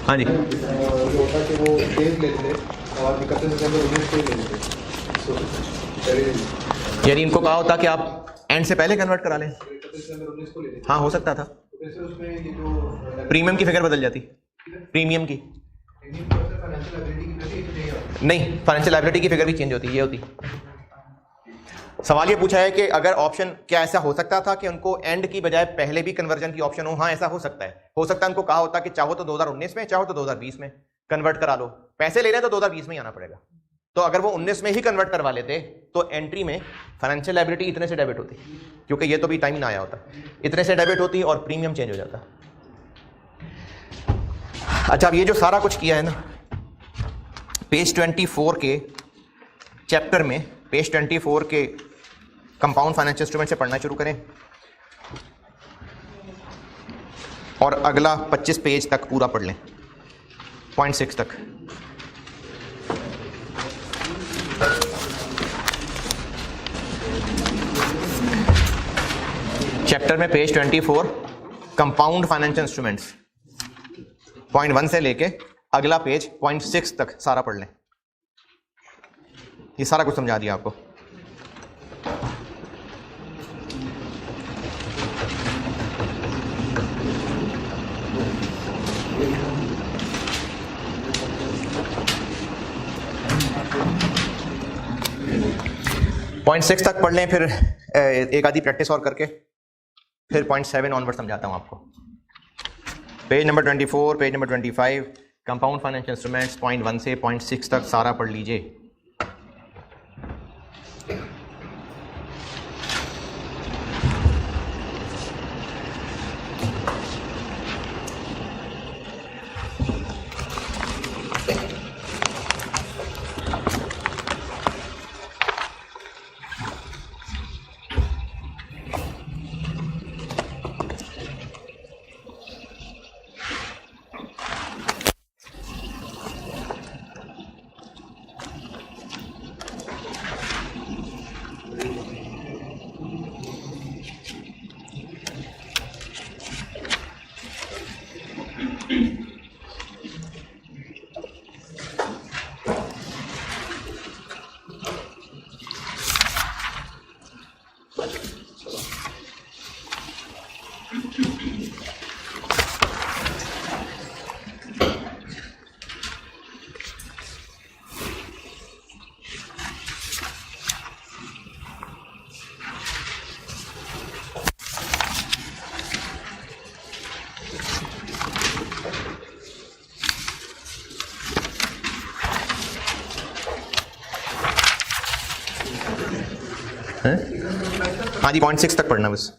हाँ जी, जो होता कि वो डेज लेते थे और 31 दिसंबर 19 को ही लेते थे, यानी इनको कहा होता कि आप एंड से पहले कन्वर्ट करा लें। 31 दिसंबर 19 को लेते थे। हाँ, हो सकता था। तो कैसे उसमें ये जो प्रीमियम की फिगर बदल जाती, प्रीमियम की फाइनेंशियल लायबिलिटी की वजह से नहीं, फाइनेंशियल लायबिलिटी की फिगर भी चेंज होती, ये होती। सवाल ये पूछा है कि अगर ऑप्शन, क्या ऐसा हो सकता था कि उनको एंड की बजाय पहले भी कन्वर्जन की ऑप्शन हो? हाँ, ऐसा हो सकता है। हो सकता है उनको कहा होता कि चाहो तो 2019 में, चाहो तो 2020 में कन्वर्ट करा लो, पैसे ले रहे हैं तो 2020 में ही आना पड़ेगा। तो अगर वो 19 में ही कन्वर्ट करवा लेते तो एंट्री में फाइनेंशियल लायबिलिटी इतने से डेबिट होती, क्योंकि ये तो भी टाइम ही ना आया होता, इतने से डेबिट होती और प्रीमियम चेंज हो जाता। अच्छा, अब ये जो सारा कुछ किया है ना, पेज 24 के चैप्टर में, पेज 24 के कंपाउंड फाइनेंशियल इंस्ट्रूमेंट से पढ़ना शुरू करें और अगला 25 पेज तक पूरा पढ़ लें, पॉइंट 6 तक। चैप्टर में page 24 compound financial instruments, point 1 से लेके अगला पेज पॉइंट 6 तक सारा पढ़ लें। ये सारा कुछ समझा दिया आपको। पॉइंट 6 तक पढ़ लें, फिर एक आधी प्रैक्टिस और करके फिर पॉइंट 7 ऑनवर्ड समझाता हूं आपको। Page number 24, page number 25, compound financial instruments, point 1 से पॉइंट 6 तक सारा पढ़ लीजिए। हाँ जी, पॉइंट 6 तक पढ़ना बस।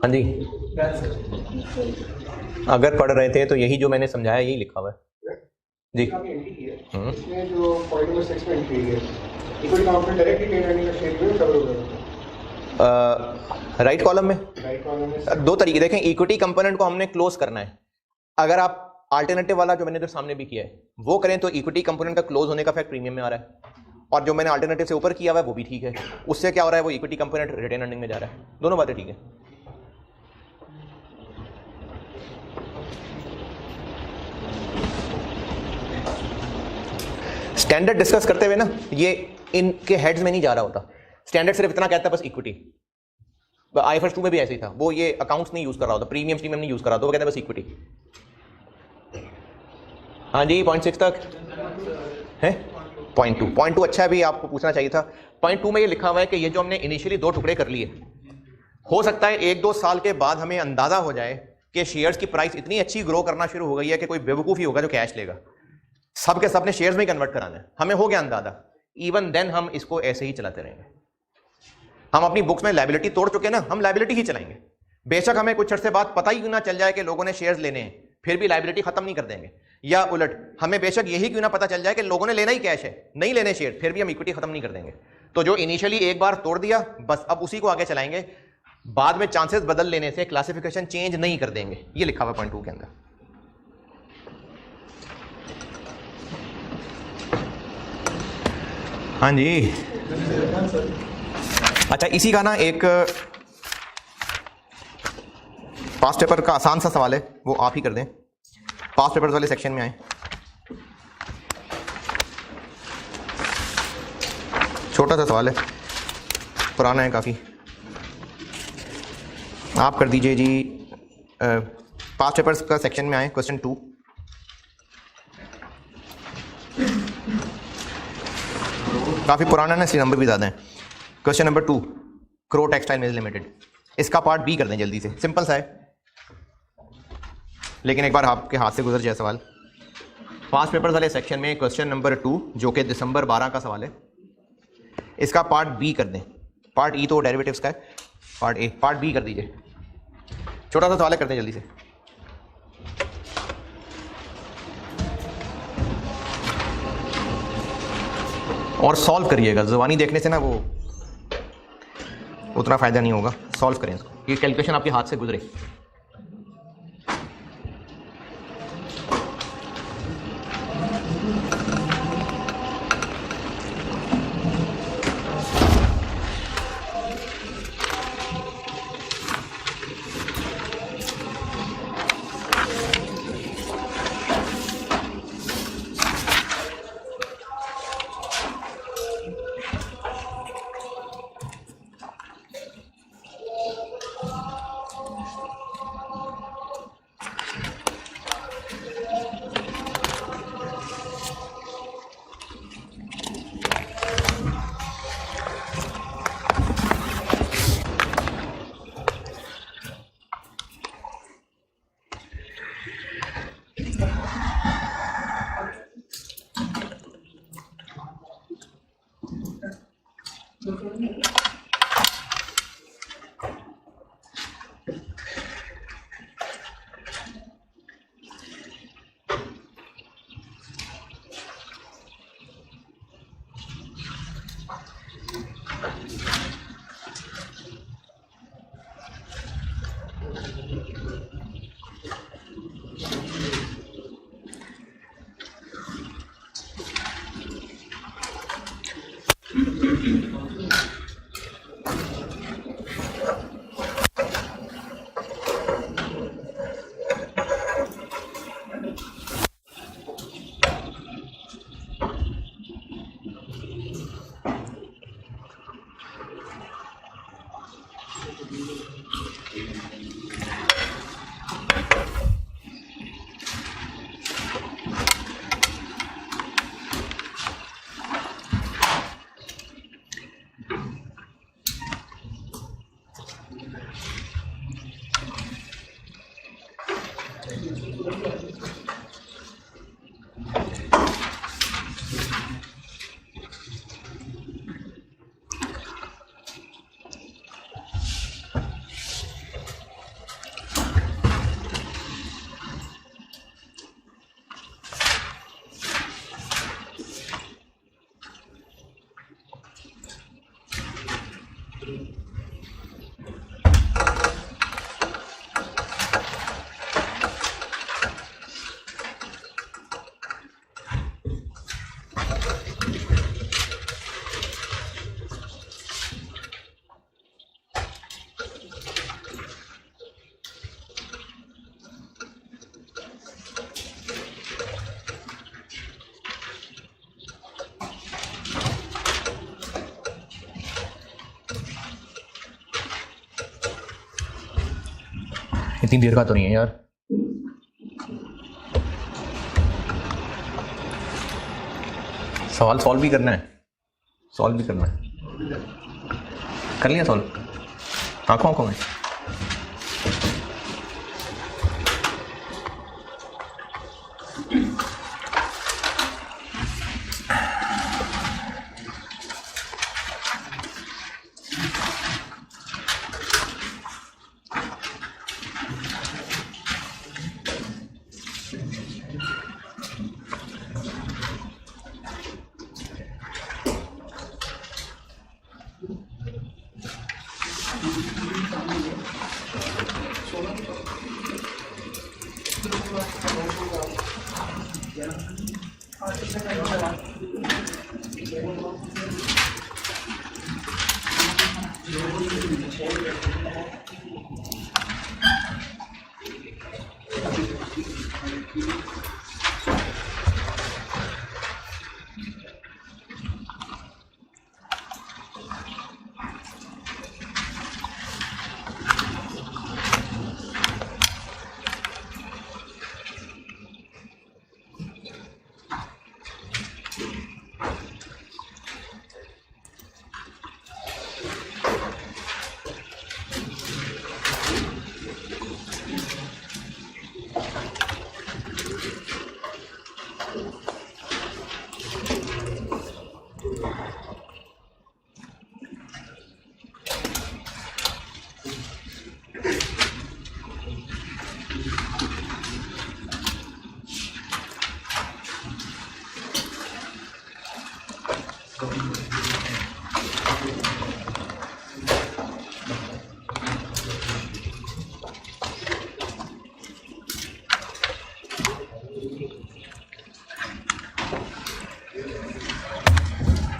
हाँ जी, अगर पढ़ रहे थे तो यही जो मैंने समझाया यही लिखा हुआ है जी। इसमें जो पॉइंट नंबर 6 में एंट्री है, equity component directly paid earning का शेयर में कवर होगा राइट कॉलम में राइट कॉलम में। दो तरीके देखें, इक्विटी कंपोनेंट को हमने क्लोज करना है। अगर आप अल्टरनेटिव वाला जो मैंने इधर सामने भी किया है वो करें तो इक्विटी कंपोनेंट का क्लोज होने का फैक्ट प्रीमियम में आ रहा है, और जो मैंने अल्टरनेटिव से ऊपर किया हुआ है वो भी ठीक है। उससे क्या हो रहा है, वो इक्विटी कंपोनेंट रिटेन अर्निंग में जा रहा है। दोनों बातें ठीक है। स्टैंडर्ड डिस्कस करते हुए ना ये इनके हेड्स में नहीं जा रहा होता। स्टैंडर्ड सिर्फ इतना कहता है बस इक्विटी। IFRS 2 में भी ऐसे ही था, वो ये अकाउंट्स नहीं यूज कर रहा होता, प्रीमियम नहीं यूज कर रहा होता, वो कहता है बस इक्विटी। हाँ जी, 0.6 तक है। 0.2 अच्छा भी आपको पूछना चाहिए था। 0.2 में ये लिखा हुआ है कि ये जो हमने इनिशियली 2 टुकड़े कर लिए, हो सकता है 1-2 साल के बाद हमें अंदाजा हो जाए कि शेयर्स की प्राइस इतनी अच्छी ग्रो करना शुरू हो गई है कि कोई बेवकूफ़ी होगा जो कैश लेगा। सब के सब ने शेयर्स में कन्वर्ट कराना है, हमें हो गया अंदाजा। इवन देन हम इसको ऐसे ही चलाते रहेंगे। हम अपनी बुक्स में लायबिलिटी तोड़ चुके हैं ना, हम लायबिलिटी ही चलाएंगे। बेशक हमें कुछ अर्से बाद पता ही क्यों ना चल जाए कि लोगों ने शेयर्स लेने हैं, फिर भी लायबिलिटी खत्म नहीं कर देंगे। या उलट, हमें बेशक यही क्यों ना पता चल जाए कि लोगों ने लेना ही कैश है, नहीं लेने शेयर, फिर भी हम इक्विटी खत्म नहीं कर देंगे। तो जो इनिशियली एक बार तोड़ दिया बस अब उसी को आगे चलाएंगे, बाद में चांसेस बदल लेने से क्लासिफिकेशन चेंज नहीं कर देंगे। ये लिखा हुआ 0.2 के अंदर। हाँ जी, अच्छा इसी का ना एक पास्ट पेपर का आसान सा सवाल है, वो आप ही कर दें। पास्ट पेपर्स वाले सेक्शन में आए, छोटा सा सवाल है, पुराना है काफ़ी। आप कर दीजिए जी। पास्ट पेपर्स का सेक्शन में आए, क्वेश्चन 2। काफ़ी पुराना है, इसलिए नंबर भी ज़्यादा है। Question number 2, crow textile mills limited. इसका पार्ट बी कर दें जल्दी से, सिंपल सा है, लेकिन एक बार आपके हाथ से गुजर जाए सवाल। पास्ट पेपर्स वाले सेक्शन में क्वेश्चन नंबर 2 जो कि दिसंबर 12 का सवाल है, इसका पार्ट बी कर दें। पार्ट ई तो डेरिवेटिव्स का है, पार्ट बी कर दीजिए। छोटा सा सवाल है, कर दें जल्दी से। और सॉल्व करिएगा, ज़ुबानी देखने से ना वो उतना फ़ायदा नहीं होगा। सॉल्व करें इसको, ये कैलकुलेशन आपके हाथ से गुजरे। इतनी देर का तो नहीं है यार। सवाल सॉल्व भी करना है, सॉल्व भी करना है। कर लिया सॉल्व आंखों आंखों में।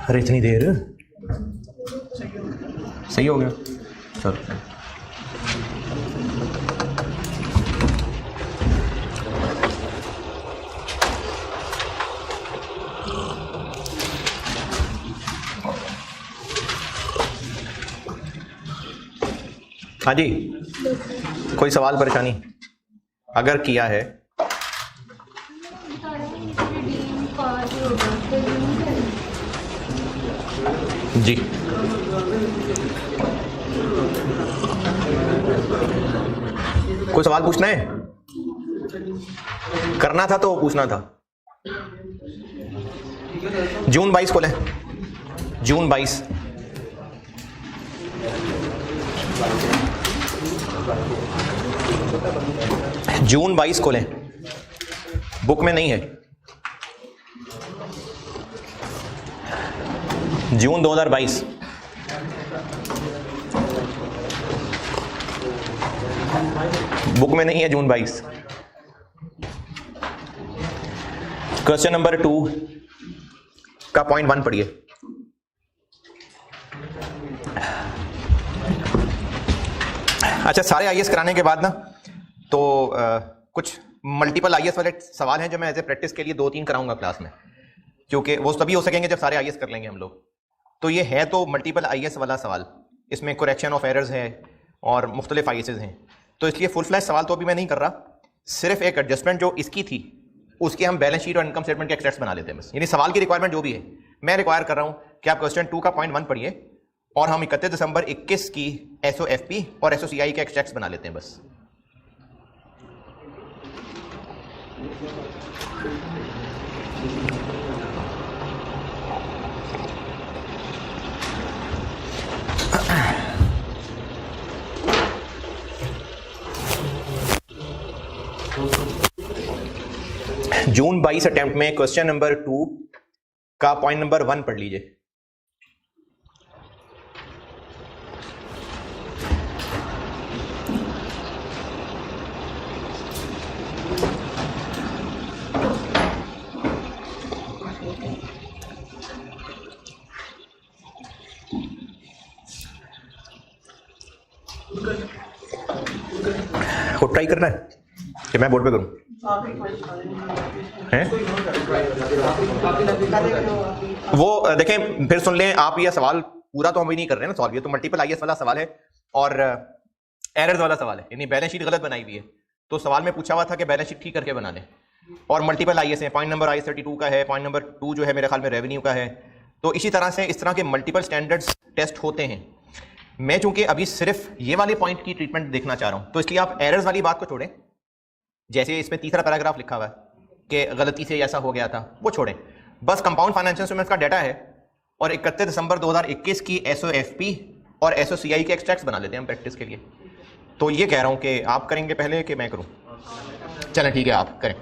अरे इतनी देर, सही हो गया चल। हाँ जी, कोई सवाल परेशानी अगर किया है? जी कोई सवाल पूछना है? करना था तो पूछना था। जून 22 खोलें, जून 22। जून 22 खोलें, बुक में नहीं है। जून 2022। बुक में नहीं है जून 22। क्वेश्चन नंबर 2 का पॉइंट 1 पढ़िए। अच्छा, सारे आईएएस कराने के बाद ना तो कुछ मल्टीपल आईएएस वाले सवाल हैं जो मैं एज ए प्रैक्टिस के लिए 2-3 कराऊंगा क्लास में, क्योंकि वो तभी हो सकेंगे जब सारे आईएएस कर लेंगे हम लोग। तो ये है तो मल्टीपल आईएएस वाला सवाल, इसमें करेक्शन ऑफ एरर्स है और मुख्तलिफ आईएएस हैं, तो इसलिए फुल फ्लैश सवाल तो अभी मैं नहीं कर रहा। सिर्फ एक एडजस्टमेंट जो इसकी थी उसके हम बैलेंस शीट और इनकम स्टेटमेंट के एक्सट्रैक्ट्स बना लेते हैं बस। यानी सवाल की रिक्वायरमेंट जो भी है मैं रिक्वायर कर रहा हूं कि आप क्वेश्चन 2 का पॉइंट 1 पढ़िए और हम 31 दिसंबर 21 की एसओएफपी और एसओसीआई के एक्सट्रैक्ट्स बना लेते हैं बस। जून 22 अटेम्प्ट में क्वेश्चन नंबर 2 का पॉइंट नंबर 1 पढ़ लीजिए। खुद ट्राई करना है कि मैं बोर्ड पे करूं? हैं? वो देखें, फिर सुन लें आप। ये सवाल पूरा तो हम भी नहीं कर रहे हैं ना सॉल्व, ये तो मल्टीपल आईएएस वाला सवाल है और एरर्स वाला सवाल है, यानी बैलेंस शीट गलत बनाई हुई है। तो सवाल में पूछा हुआ था कि बैलेंस शीट ठीक करके बना दें, और मल्टीपल आईएएस है। पॉइंट नंबर आईएएस 32 का है, पॉइंट नंबर 2 जो है मेरे ख्याल में रेवेन्यू का है। तो इसी तरह से इस तरह के मल्टीपल स्टैंडर्ड्स टेस्ट होते हैं। मैं चूंकि अभी सिर्फ ये वाले पॉइंट की ट्रीटमेंट देखना चाह रहा हूं, तो इसलिए आप एरर्स वाली बात को छोड़ें। जैसे इसमें तीसरा पैराग्राफ लिखा हुआ है कि गलती से ऐसा हो गया था, वो छोड़ें। बस कंपाउंड फाइनेंशियल इंस्ट्रूमेंट्स का डाटा है और 31 दिसंबर 2021 की SOFP और SOCI के एक्सट्रैक्ट्स बना लेते हैं हम प्रैक्टिस के लिए। तो ये कह रहा हूं कि आप करेंगे पहले कि मैं करूं? चलें ठीक है, आप करें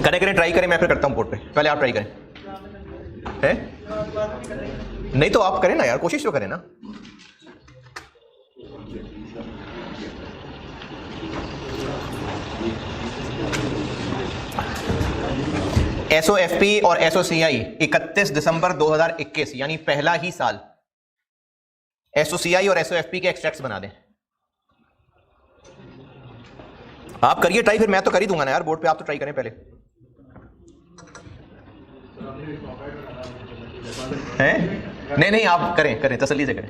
करें ट्राई करें, मैं फिर करता हूं बोर्ड पे। पहले आप ट्राई करें। है नहीं तो आप करें ना यार, कोशिश तो करें ना। SOFP और SOCI 31 दिसंबर 2021 यानी पहला ही साल। SOCI और SOFP के एक्सट्रैक्ट्स बना दें। आप करिए ट्राई, फिर मैं तो कर ही दूंगा ना यार बोर्ड पे। आप तो ट्राई करें पहले। हैं? नहीं आप करें तसल्ली से करें।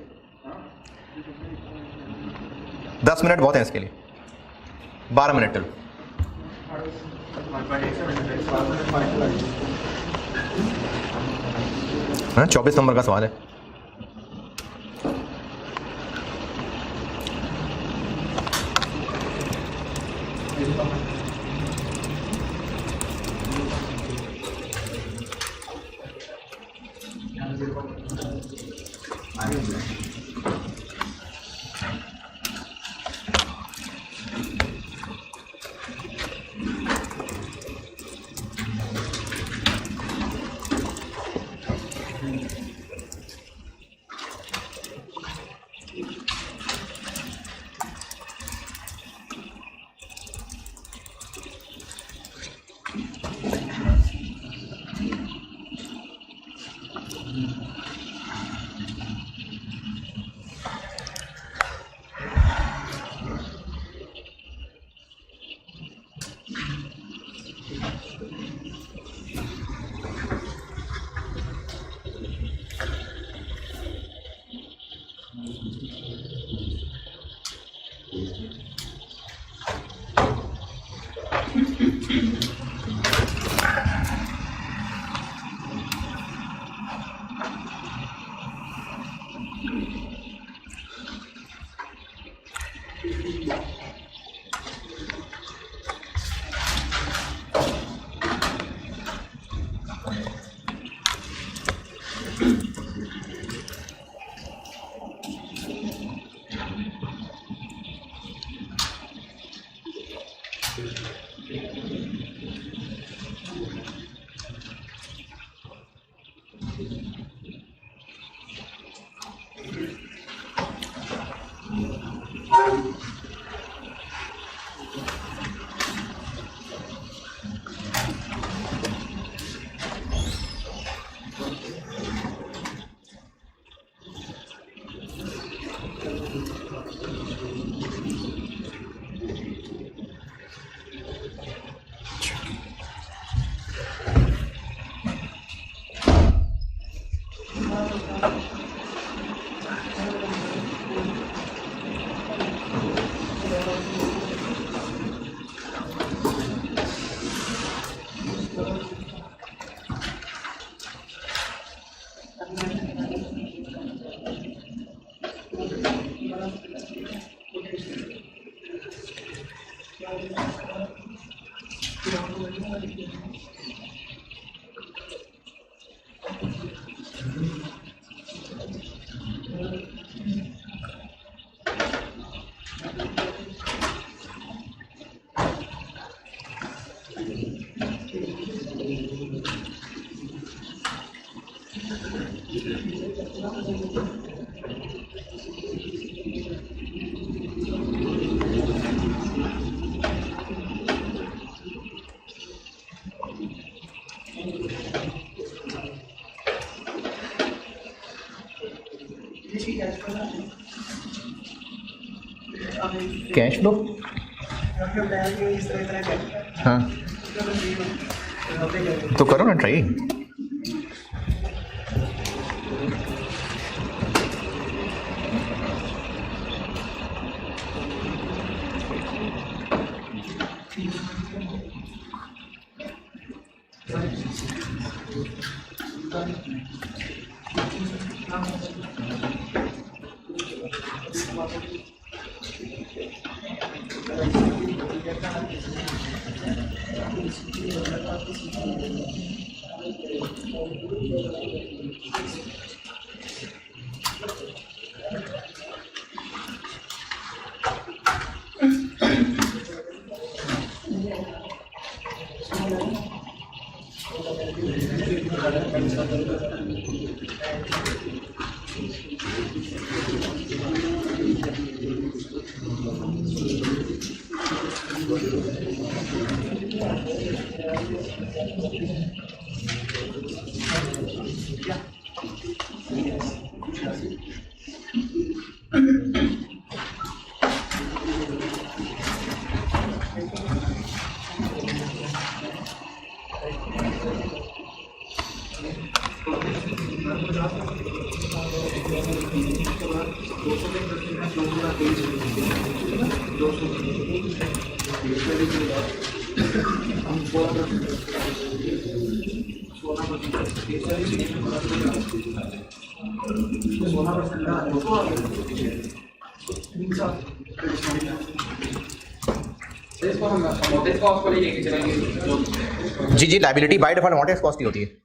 10 मिनट बहुत है इसके लिए, 12 मिनट चलो। हाँ 24 नंबर का सवाल है। कैश फ्लो, हाँ तो करो ना ट्राई। जी जी, liability by default amortized cost ही होती है।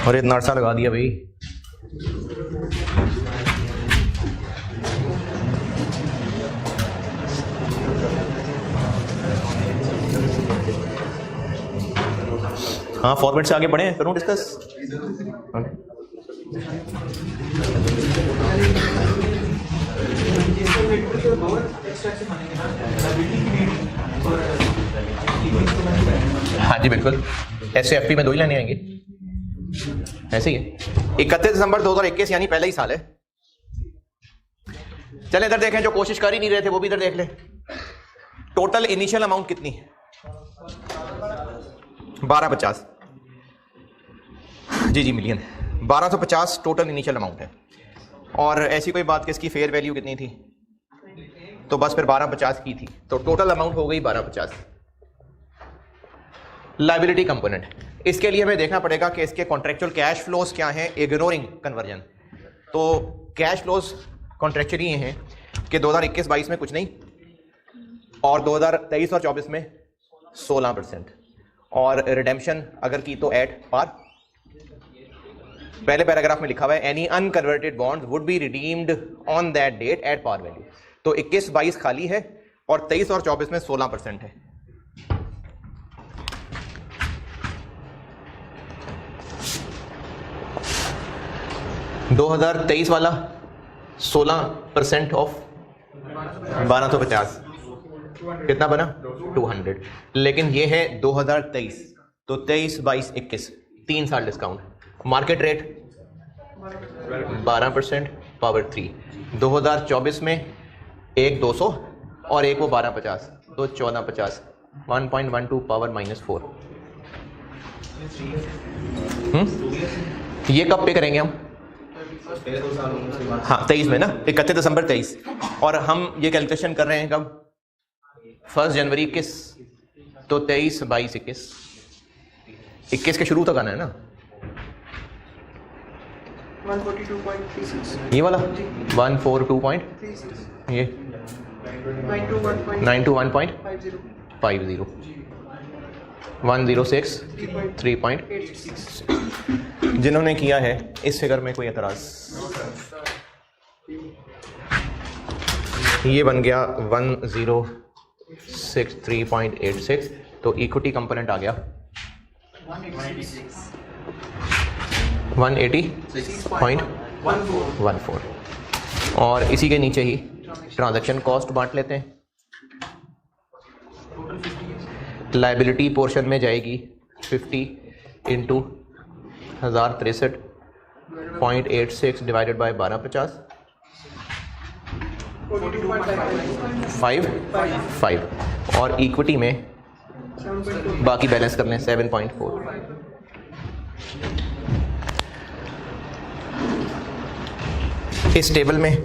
और इतना अर्सा लगा दिया भाई। हाँ, फॉर्मेट से आगे बढ़े, करूँ डिस्कस। हाँ जी बिल्कुल, SAFP में 2 ही लाने आएंगे, ऐसे ही है। 31 दिसंबर 2021 यानी पहले ही साल है। चले इधर देखें, जो कोशिश कर ही नहीं रहे थे वो भी इधर देख ले। टोटल इनिशियल अमाउंट कितनी? 1250। जी जी, मिलियन। 1250 टोटल इनिशियल अमाउंट है। और ऐसी कोई बात कि इसकी फेयर वैल्यू कितनी थी, तो बस फिर 1250 की थी, तो टोटल अमाउंट हो गई 1250। लायबिलिटी कंपोनेंट, इसके लिए हमें देखना पड़ेगा कि इसके कॉन्ट्रेक्चुअल कैश फ्लोज क्या हैं, इग्नोरिंग कन्वर्जन। तो कैश फ्लोज कॉन्ट्रेक्चुअली ये हैं कि 2021-22 में कुछ नहीं, और 2023 और 24 में 16%, और रिडेम्पशन अगर की तो एट पार। पहले पैराग्राफ में लिखा हुआ है any unconverted bond would be redeemed on that date at par value. तो 21-22 खाली है और 23 और 24 में 16% है। 2023 वाला 16% ऑफ 1250 कितना बना 200, लेकिन ये है 2023, तो 23, 22, 21 3 साल डिस्काउंट, मार्केट रेट 12% पावर 3। 2024 में एक 200 और एक वो 1250, तो 1450, 1.12 पावर -4। ये कब पे करेंगे हम? हाँ 23 में ना, 31 दिसंबर 23, और हम ये कैलकुलेशन कर रहे हैं कब? 1 जनवरी 21, तो 23, 22, 21 के शुरू तक आना है ना। 142.36 ये वाला 142.36, ये 921.50, 106 3.86। जिन्होंने किया है इस फिगर में कोई एतराज? ये बन गया 1063.86, तो इक्विटी कंपोनेंट आ गया 180.14, और इसी के नीचे ही ट्रांजैक्शन कॉस्ट बांट लेते हैं। लायबिलिटी पोर्शन में जाएगी 50 इंटू 1063.86 डिवाइडेड बाय 1250, 5, और इक्विटी में बाकी बैलेंस करने 7.4। इस टेबल में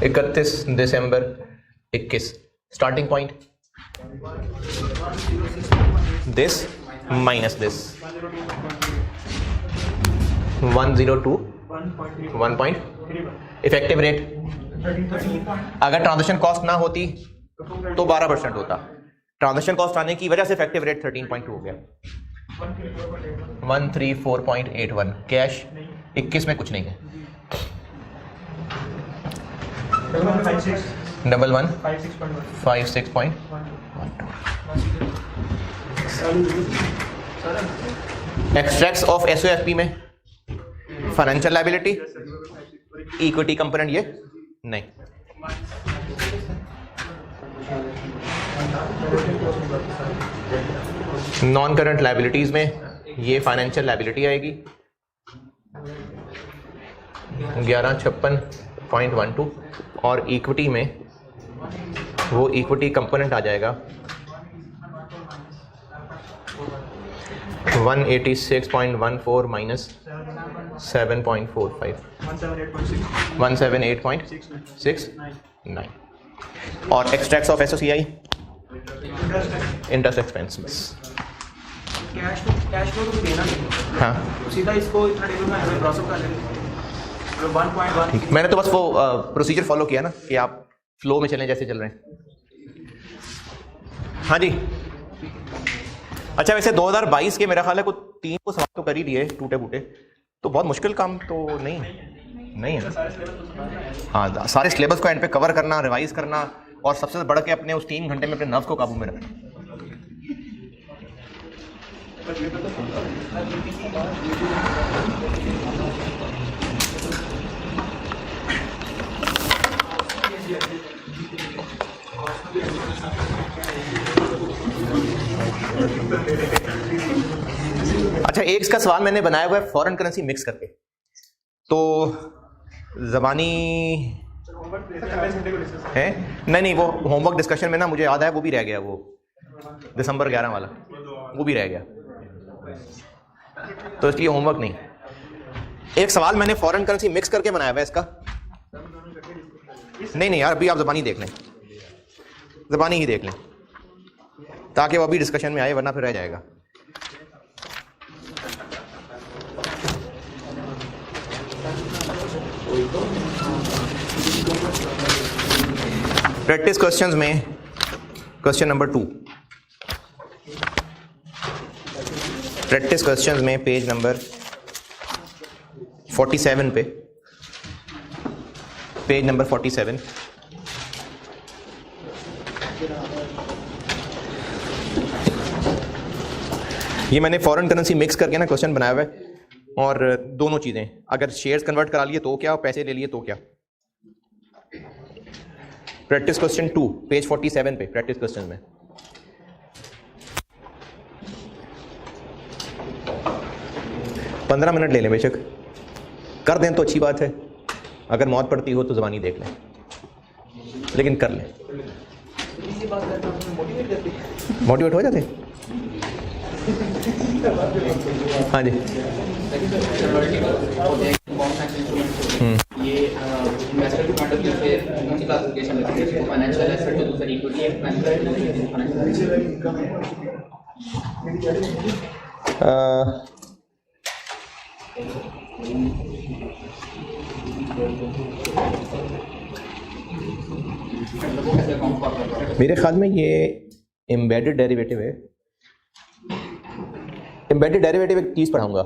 31 दिसंबर 21 starting point, this minus this 102 1. Effective rate अगर ट्रांजैक्शन कॉस्ट ना होती तो 12% होता, ट्रांजैक्शन कॉस्ट आने की वजह से इफेक्टिव रेट 13.2 हो गया। 134.81 कैश 21 में कुछ नहीं है। 1156.12 एक्सट्रैक्ट्स ऑफ एसओएफपी में फाइनेंशियल लायबिलिटी, इक्विटी कंपोनेंट ये नहीं। नॉन करंट लायबिलिटीज में ये फाइनेंशियल लायबिलिटी आएगी 1156.12, और इक्विटी में वो इक्विटी कंपोनेंट आ जाएगा 186.14 माइनस 7.45, 178.69, और extracts of SOCI interest expenses. Cash flow तो देना नहीं, हाँ सीधा इसको इतना टेबल में प्रोसेस कर लेंगे। 1.1 मैंने तो बस वो प्रोसीजर फॉलो किया ना कि आप फ्लो में चलें जैसे चल रहे हैं। हाँ जी, अच्छा वैसे 2022 के मेरा ख्याल है कुछ 3 को समाप्त तो कर ही दिए टूटे फूटे, तो बहुत मुश्किल काम तो नहीं है ना। हाँ सारे सिलेबस को एंड पे कवर करना, रिवाइज करना, और सबसे बढ़ के अपने उस 3 घंटे में अपने नर्व को काबू में रखना। अच्छा एक इसका सवाल मैंने बनाया हुआ है फॉरेन करेंसी मिक्स करके, तो ज़बानी है नहीं वो होमवर्क डिस्कशन में ना मुझे याद है वो भी रह गया, वो दिसंबर 11 वाला वो भी रह गया, तो इसलिए होमवर्क नहीं। एक सवाल मैंने फॉरेन करेंसी मिक्स करके बनाया हुआ है इसका, नहीं यार अभी आप ज़बानी देख लें, ज़बानी ही देख लें ताकि वो अभी डिस्कशन में आए, वरना फिर रह जाएगा। प्रैक्टिस क्वेश्चंस में क्वेश्चन नंबर 2, प्रैक्टिस क्वेश्चंस में पेज नंबर 47 पे, पेज नंबर 47, ये मैंने फॉरेन करेंसी मिक्स करके ना क्वेश्चन बनाया हुआ है। और दोनों चीज़ें, अगर शेयर्स कन्वर्ट करा लिए तो क्या, पैसे ले लिए तो क्या। प्रैक्टिस क्वेश्चन 2 पेज 47 पे, प्रैक्टिस क्वेश्चन में 15 मिनट ले लें, बेशक कर दें तो अच्छी बात है, अगर मौत पड़ती हो तो ज़बानी देख लें, लेकिन कर लें। मोटिवेट हो जाते हैं। हाँ जी। ये इन्वेस्टर के पॉइंट ऑफ व्यू से कौन सी क्लासिफिकेशन लगती है? फाइनेंशियल एसेट तो दूसरी इक्विटी है, मेरे ख्याल में ये एम्बेडेड डेरिवेटिव है। एम्बेडेड डेरिवेटिव एक चीज़ पढ़ाऊंगा,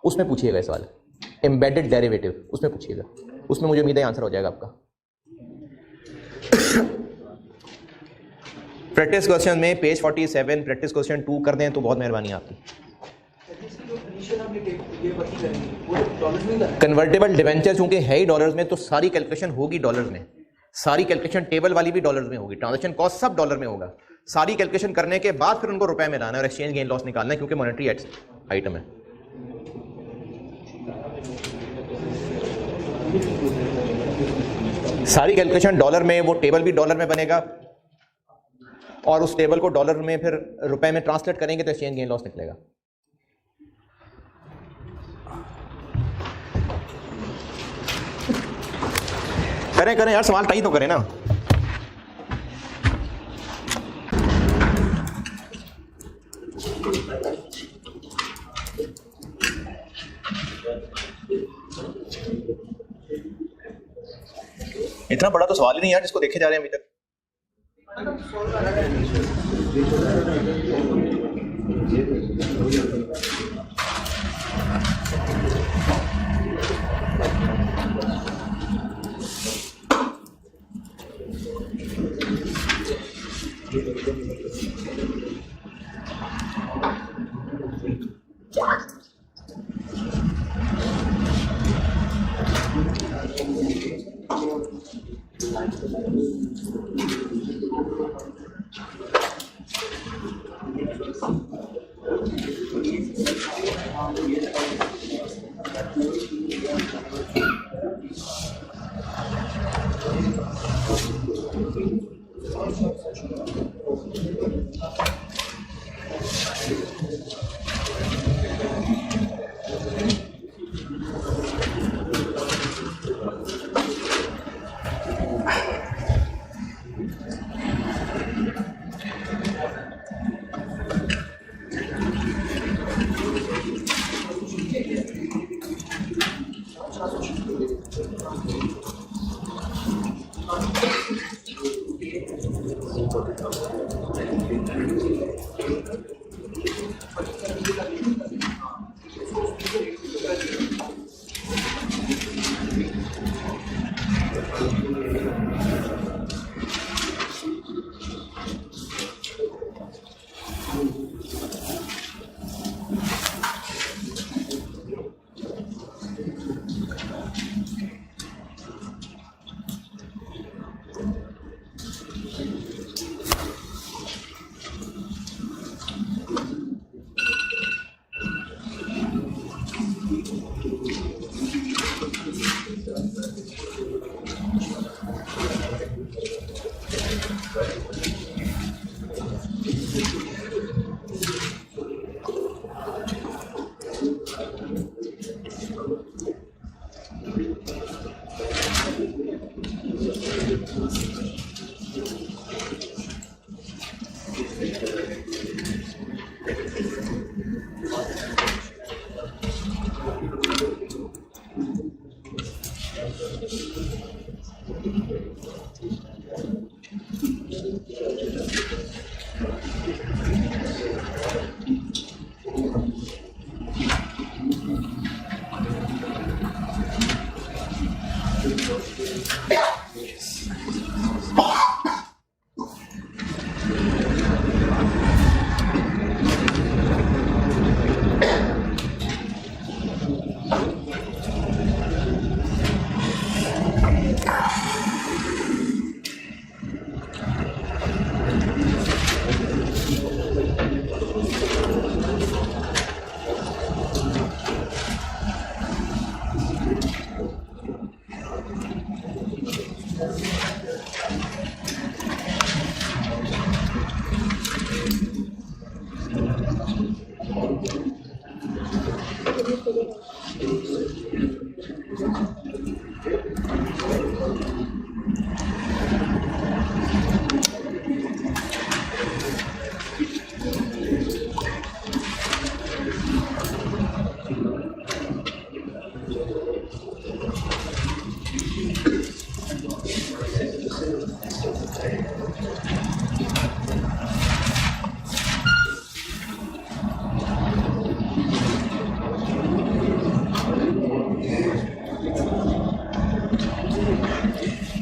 उसमें पूछिएगा सवाल, एम्बेडेड डेरिवेटिव उसमें पूछिएगा, उसमें मुझे उम्मीद है आंसर हो जाएगा आपका। प्रैक्टिस क्वेश्चन में पेज 47 प्रैक्टिस क्वेश्चन 2 कर दें तो बहुत मेहरबानी आपकी। कन्वर्टेबल डिवेंचर चूंकि है ही डॉलर्स में, तो सारी कैलकुलेशन होगी डॉलर्स में, सारी कैलकुलेशन टेबल वाली भी डॉलर्स में होगी, ट्रांजैक्शन कॉस्ट सब डॉलर में होगा। सारी कैलकुलेशन करने के बाद फिर उनको रुपए में लाना है और एक्सचेंज गेन लॉस निकालना है, क्योंकि मॉनेटरी आइटम है। सारी कैलकुलेशन डॉलर में, वो टेबल भी डॉलर में बनेगा और उस टेबल को डॉलर में फिर रुपए में ट्रांसलेट करेंगे तो एक्सचेंज गेन लॉस निकलेगा। करें करें यार, सवाल तय तो करें ना। इतना बड़ा तो सवाल ही नहीं यार जिसको देखे जा रहे हैं अभी तक।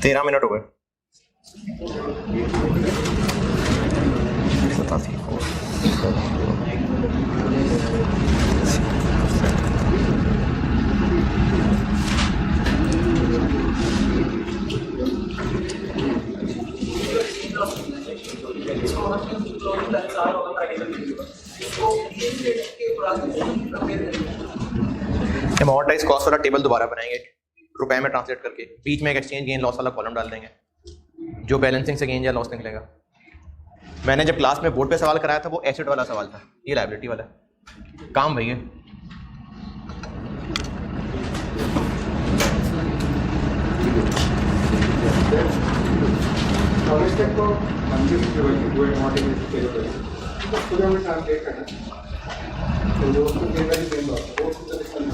तेरह मिनट हो गए। अमॉर्टाइज कॉस्ट वाला टेबल दोबारा बनाएंगे रुपए में ट्रांसलेट करके, बीच में एक एक्सचेंज गेन लॉस वाला कॉलम डाल देंगे जो बैलेंसिंग से गेन या लॉस निकलेगा। मैंने जब क्लास में बोर्ड पे सवाल कराया था वो एसेट वाला सवाल था, ये लायबिलिटी वाला काम भैया।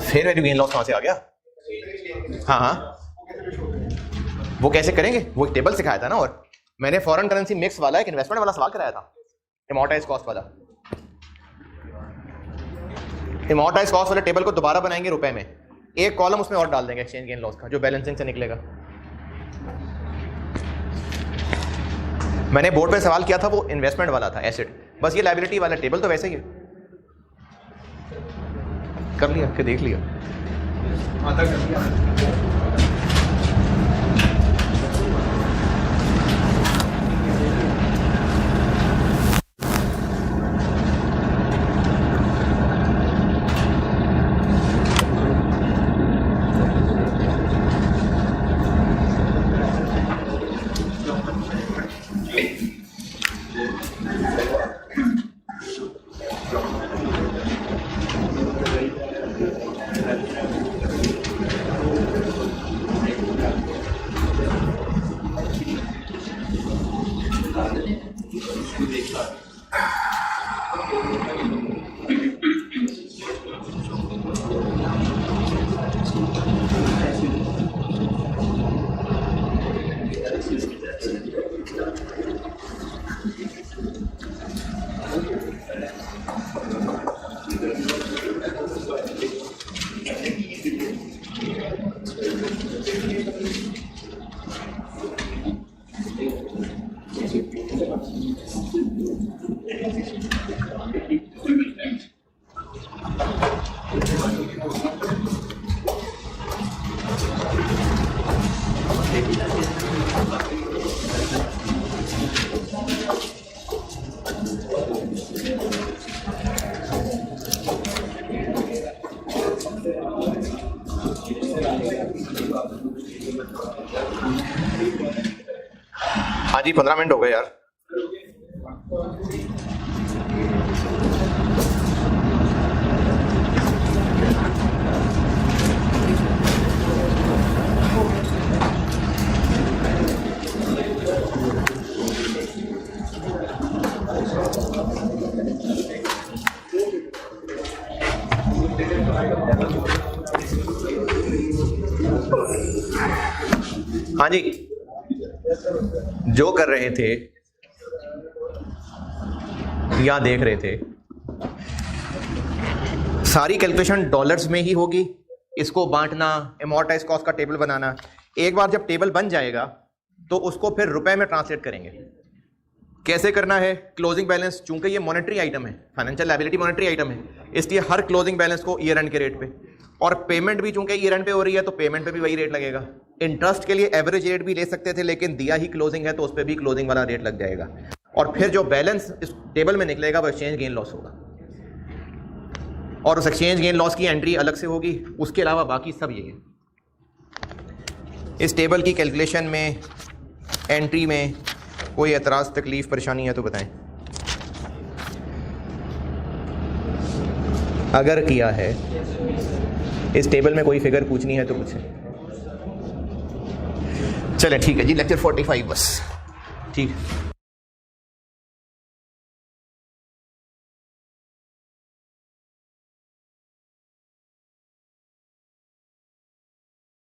फेयर वैल्यू गेन लॉस कहाँ से आ गया? हाँ हाँ, वो कैसे करेंगे? वो एक टेबल सिखाया था ना, और मैंने फॉरेन करेंसी मिक्स वाला एक इन्वेस्टमेंट वाला सवाल कराया था, अमॉर्टाइज कॉस्ट वाला। अमॉर्टाइज कॉस्ट वाले टेबल को दोबारा बनाएंगे रुपए में, एक कॉलम उसमें और डाल देंगे एक्सचेंज गेन लॉस का जो बैलेंसिंग से निकलेगा। मैंने बोर्ड पे सवाल किया था वो इन्वेस्टमेंट वाला था, एसेट। बस ये लायबिलिटी वाला टेबल तो वैसे ही है, कर लिया कि देख लिया। आधा कर लिया। हाँ जी, 15 मिनट हो गए यार। हाँ जी, जो कर रहे थे या देख रहे थे, सारी कैलकुलेशन डॉलर्स में ही होगी। इसको बांटना, अमॉर्टाइज कॉस्ट का टेबल बनाना, एक बार जब टेबल बन जाएगा तो उसको फिर रुपए में ट्रांसलेट करेंगे। कैसे करना है? क्लोजिंग बैलेंस, चूंकि ये मॉनेटरी आइटम है, फाइनेंशियल लायबिलिटी मॉनेटरी आइटम है, इसलिए हर क्लोजिंग बैलेंस को ईयर एंड के रेट पे, और पेमेंट भी चूंकि ईयर एंड पे हो रही है तो पेमेंट पे भी वही रेट लगेगा। इंटरेस्ट के लिए एवरेज रेट भी ले सकते थे, लेकिन दिया ही क्लोजिंग है तो उस पर भी क्लोजिंग वाला रेट लग जाएगा। और फिर जो बैलेंस इस टेबल में निकलेगा वो एक्सचेंज गेन लॉस होगा, और उस एक्सचेंज गेन लॉस की एंट्री अलग से होगी। उसके अलावा बाकी सब यही है। इस टेबल की कैलकुलेशन में, एंट्री में कोई एतराज़, तकलीफ़, परेशानी है तो बताएं। अगर किया है, इस टेबल में कोई फिगर पूछनी है तो पूछें। चलें ठीक है जी, लेक्चर 45 बस, ठीक है।